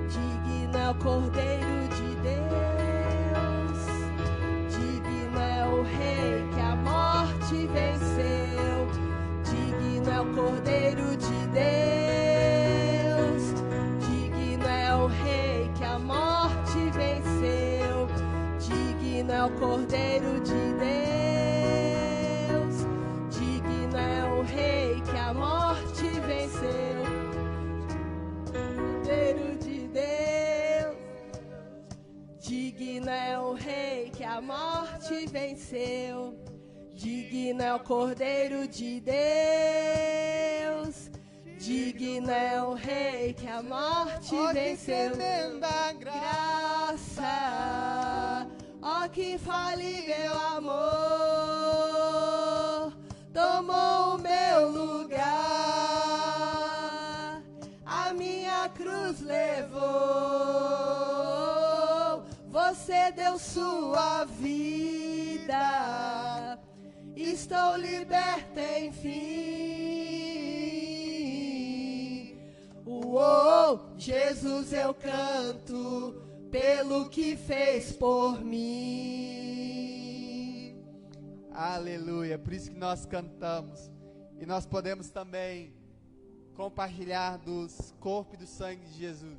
Digno é o Cordeiro de Deus, digno é o Rei que a morte venceu, digno é o Cordeiro de Deus, digno é o Rei que a morte venceu, digno é o Cordeiro de Deus, digno é o Rei que a morte venceu, Cordeiro de Deus, digno é o Rei que a morte venceu, digno é o Cordeiro de Deus, digno é o Rei que a morte venceu. tremenda Graça, ó, que infalível amor, tomou o meu lugar, a minha cruz levou, você deu sua vida, estou liberta enfim. Jesus, eu canto pelo que fez por mim. Aleluia, por isso que nós cantamos. E nós podemos também compartilhar dos corpo e do sangue de Jesus.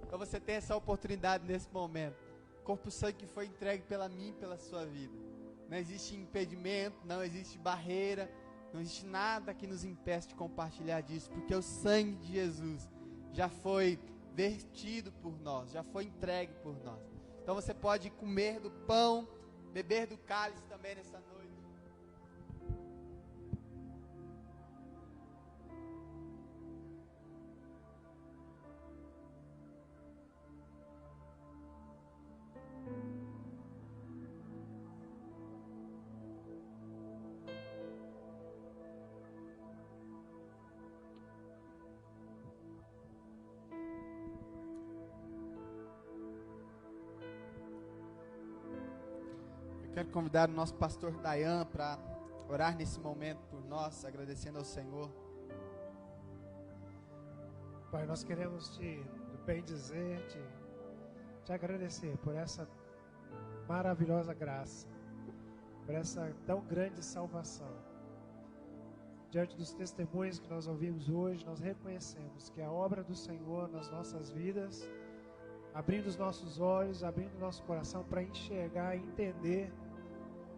Então você tem essa oportunidade nesse momento. Corpo e sangue que foi entregue pela mim e pela sua vida. Não existe impedimento, não existe barreira, não existe nada que nos impeça de compartilhar disso, porque o sangue de Jesus já foi vertido por nós, já foi entregue por nós. Então você pode comer do pão, beber do cálice também nessa noite. Quero convidar o nosso pastor Dayan para orar nesse momento por nós, agradecendo ao Senhor. Pai, nós queremos te bendizer, te agradecer por essa maravilhosa graça, por essa tão grande salvação. Diante dos testemunhos que nós ouvimos hoje, nós reconhecemos que a obra do Senhor nas nossas vidas, abrindo os nossos olhos, abrindo o nosso coração para enxergar e entender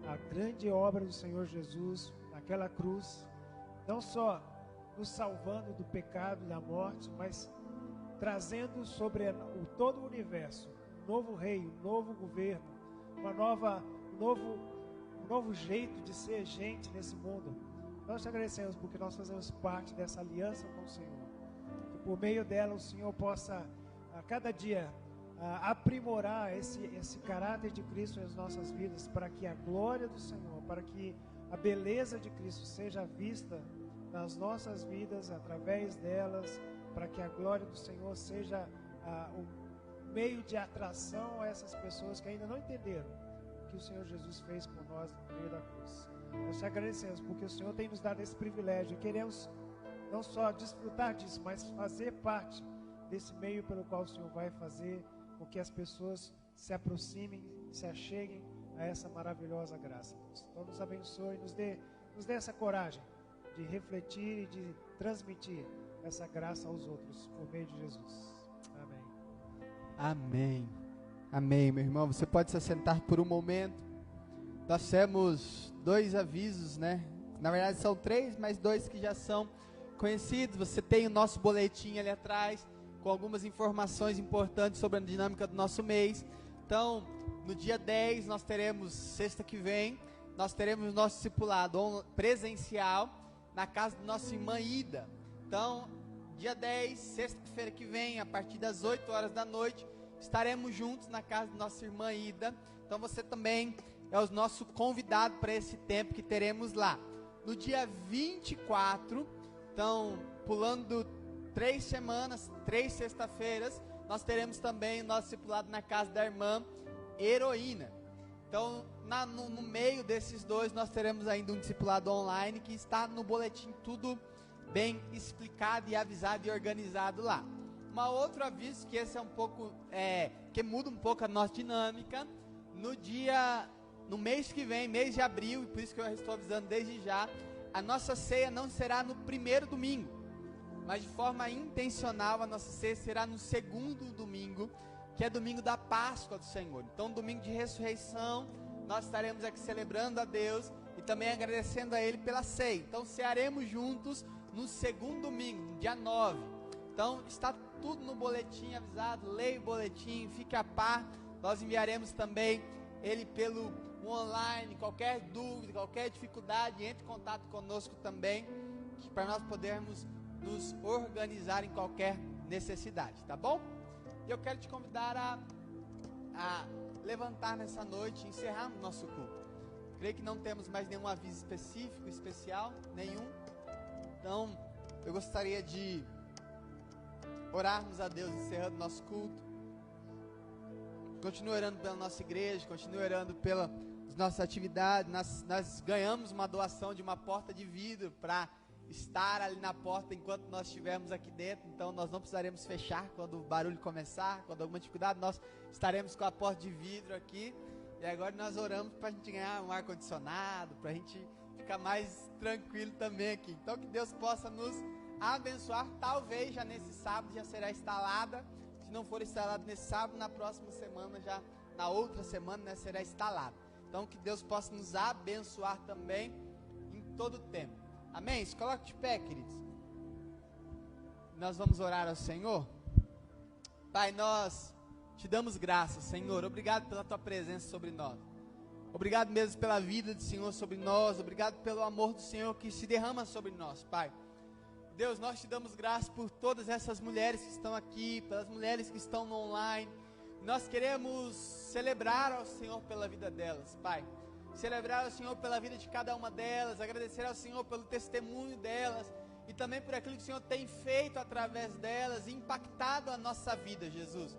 a grande obra do Senhor Jesus naquela cruz, não só nos salvando do pecado e da morte, mas trazendo sobre todo o universo um novo rei, um novo governo, um novo jeito de ser gente nesse mundo. Nós te agradecemos porque nós fazemos parte dessa aliança com o Senhor, que por meio dela o Senhor possa a cada dia aprimorar esse caráter de Cristo nas nossas vidas, para que a glória do Senhor, para que a beleza de Cristo seja vista nas nossas vidas, através delas, para que a glória do Senhor seja o meio de atração a essas pessoas que ainda não entenderam o que o Senhor Jesus fez por nós no meio da cruz. Nós te agradecemos porque o Senhor tem nos dado esse privilégio e queremos não só desfrutar disso, mas fazer parte desse meio pelo qual o Senhor vai fazer com que as pessoas se aproximem, se acheguem a essa maravilhosa graça. Então nos abençoe, nos dê essa coragem de refletir e de transmitir essa graça aos outros, por meio de Jesus. Amém. Amém. Amém, meu irmão. Você pode se assentar por um momento. nós temos 2 avisos, né? Na verdade são 3, mas 2 que já são conhecidos. Você tem o nosso boletim ali atrás, com algumas informações importantes sobre a dinâmica do nosso mês. Então, no dia 10, nós teremos, sexta que vem, nós teremos nosso discipulado presencial na casa do nosso irmã Ida. Então, dia 10, sexta-feira que vem, a partir das 8 horas da noite, estaremos juntos na casa da nossa irmã Ida. Então, você também é o nosso convidado para esse tempo que teremos lá. No dia 24, então, pulando 3 semanas, 3 sexta-feiras, nós teremos também o nosso discipulado na casa da irmã Heroína. Então, no meio desses 2, nós teremos ainda um discipulado online, que está no boletim tudo bem explicado e avisado e organizado lá. Um outro aviso, que esse é um pouco, que muda um pouco a nossa dinâmica, no mês que vem, mês de abril, e por isso que eu estou avisando desde já, a nossa ceia não será no primeiro domingo, mas de forma intencional a nossa ceia será no segundo domingo, que é domingo da Páscoa do Senhor. Então, domingo de ressurreição, nós estaremos aqui celebrando a Deus e também agradecendo a Ele pela ceia. Então, cearemos juntos no segundo domingo, no dia 9. Então, está tudo no boletim avisado, leia o boletim, fique a par. Nós enviaremos também ele pelo online. Qualquer dúvida, qualquer dificuldade, entre em contato conosco também, para nós podermos nos organizar em qualquer necessidade, tá bom? Eu quero te convidar a levantar nessa noite e encerrarmos nosso culto. Creio que não temos mais nenhum aviso específico, especial, nenhum. Então, eu gostaria de orarmos a Deus encerrando nosso culto. Continue orando pela nossa igreja, continue orando pelas nossas atividades. Nós ganhamos uma doação de uma porta de vidro para estar ali na porta enquanto nós estivermos aqui dentro. Então nós não precisaremos fechar quando o barulho começar, quando alguma dificuldade, nós estaremos com a porta de vidro aqui. E agora nós oramos para a gente ganhar um ar-condicionado, para a gente ficar mais tranquilo também aqui. Então que Deus possa nos abençoar. Talvez já nesse sábado já será instalada. Se não for instalado nesse sábado, na próxima semana, já na outra semana, né, será instalado. Então que Deus possa nos abençoar também em todo o tempo. Amém? Se coloque de pé, queridos. Nós vamos orar ao Senhor. Pai, nós te damos graças, Senhor. Obrigado pela tua presença sobre nós. Obrigado mesmo pela vida do Senhor sobre nós. Obrigado pelo amor do Senhor que se derrama sobre nós, Pai. Deus, nós te damos graças por todas essas mulheres que estão aqui, pelas mulheres que estão no online. Nós queremos celebrar ao Senhor pela vida delas, Pai. Celebrar ao Senhor pela vida de cada uma delas, agradecer ao Senhor pelo testemunho delas e também por aquilo que o Senhor tem feito através delas e impactado a nossa vida, Jesus.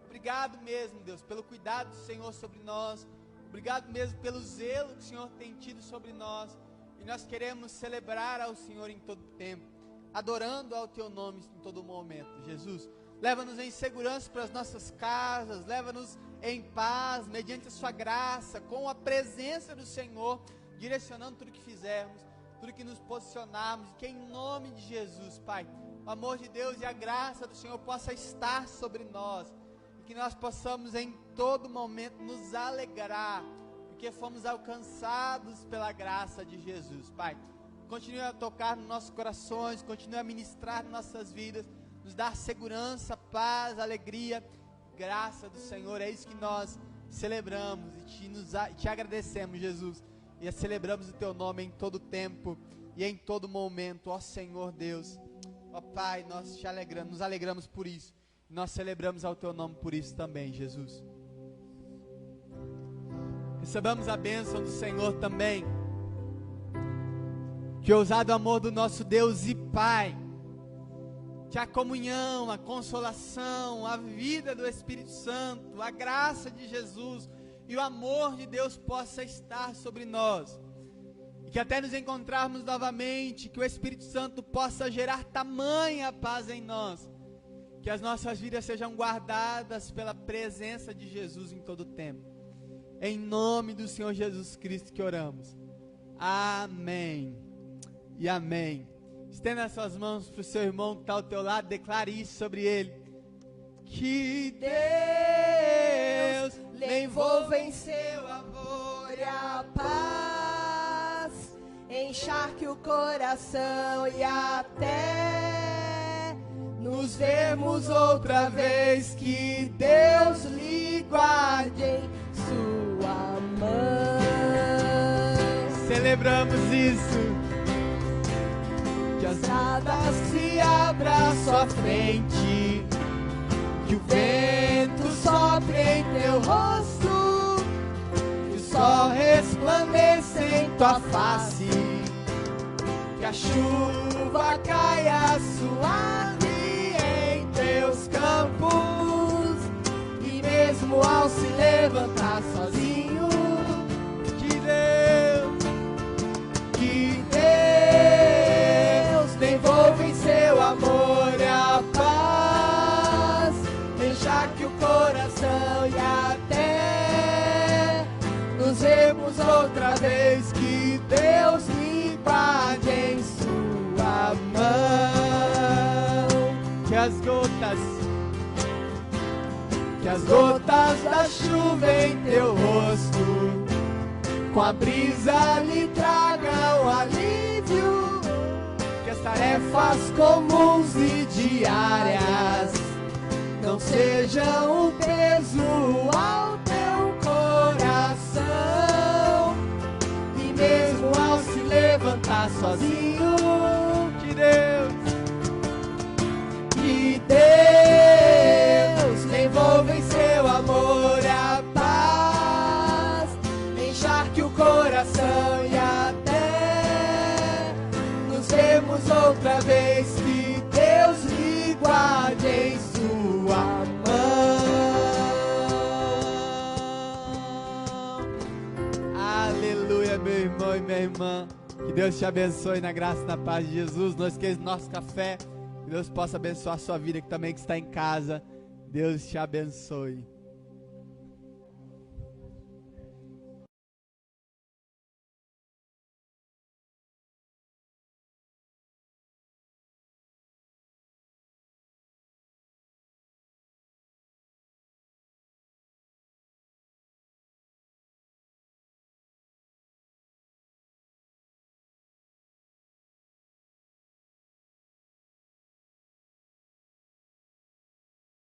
Obrigado mesmo, Deus, pelo cuidado do Senhor sobre nós. Obrigado mesmo pelo zelo que o Senhor tem tido sobre nós. E nós queremos celebrar ao Senhor em todo tempo, adorando ao Teu nome em todo momento, Jesus. Leva-nos em segurança para as nossas casas, leva-nos em paz, mediante a sua graça, com a presença do Senhor, direcionando tudo que fizermos, tudo que nos posicionarmos, que em nome de Jesus, Pai, o amor de Deus e a graça do Senhor possa estar sobre nós, e que nós possamos em todo momento nos alegrar, porque fomos alcançados pela graça de Jesus, Pai. Continue a tocar nos nossos corações, continue a ministrar nas nossas vidas, nos dar segurança, paz, alegria, graça do Senhor. É isso que nós celebramos e te agradecemos, Jesus, e celebramos o Teu nome em todo tempo e em todo momento, ó Senhor Deus. Ó Pai, nós nos alegramos por isso, nós celebramos ao Teu nome por isso também, Jesus. Recebamos a bênção do Senhor também, que o ousado amor do nosso Deus e Pai, que a comunhão, a consolação, a vida do Espírito Santo, a graça de Jesus e o amor de Deus possa estar sobre nós, e que até nos encontrarmos novamente, que o Espírito Santo possa gerar tamanha paz em nós, que as nossas vidas sejam guardadas pela presença de Jesus em todo o tempo. Em nome do Senhor Jesus Cristo que oramos. Amém e amém. Estenda as suas mãos para o seu irmão que está ao teu lado, declare isso sobre ele. Que Deus lhe envolva em seu amor e a paz encharque o coração e até nos vermos outra vez, que Deus lhe guarde em sua mão. Celebramos isso. Que as estradas se abram à sua frente, que o vento sopre em teu rosto, que o sol resplandeça em tua face, que a chuva caia suave em teus campos, e mesmo ao se levantar sozinho, que Deus devolva em seu amor a paz, encharque o coração e até nos vemos outra vez, que Deus lhe guarde em sua mão. Que as gotas da chuva em teu rosto, com a brisa lhe tragam alívio, que as tarefas comuns e diárias não sejam um peso ao teu coração, e mesmo ao se levantar sozinho, que Deus lhe envolva em seu amor a paz, encharque o coração e até nos vemos outra vez, que Deus lhe guarde em sua mão. Aleluia, meu irmão e minha irmã. Que Deus te abençoe na graça e na paz de Jesus. Não esqueça do nosso café. Que Deus possa abençoar a sua vida que também que está em casa. Deus te abençoe.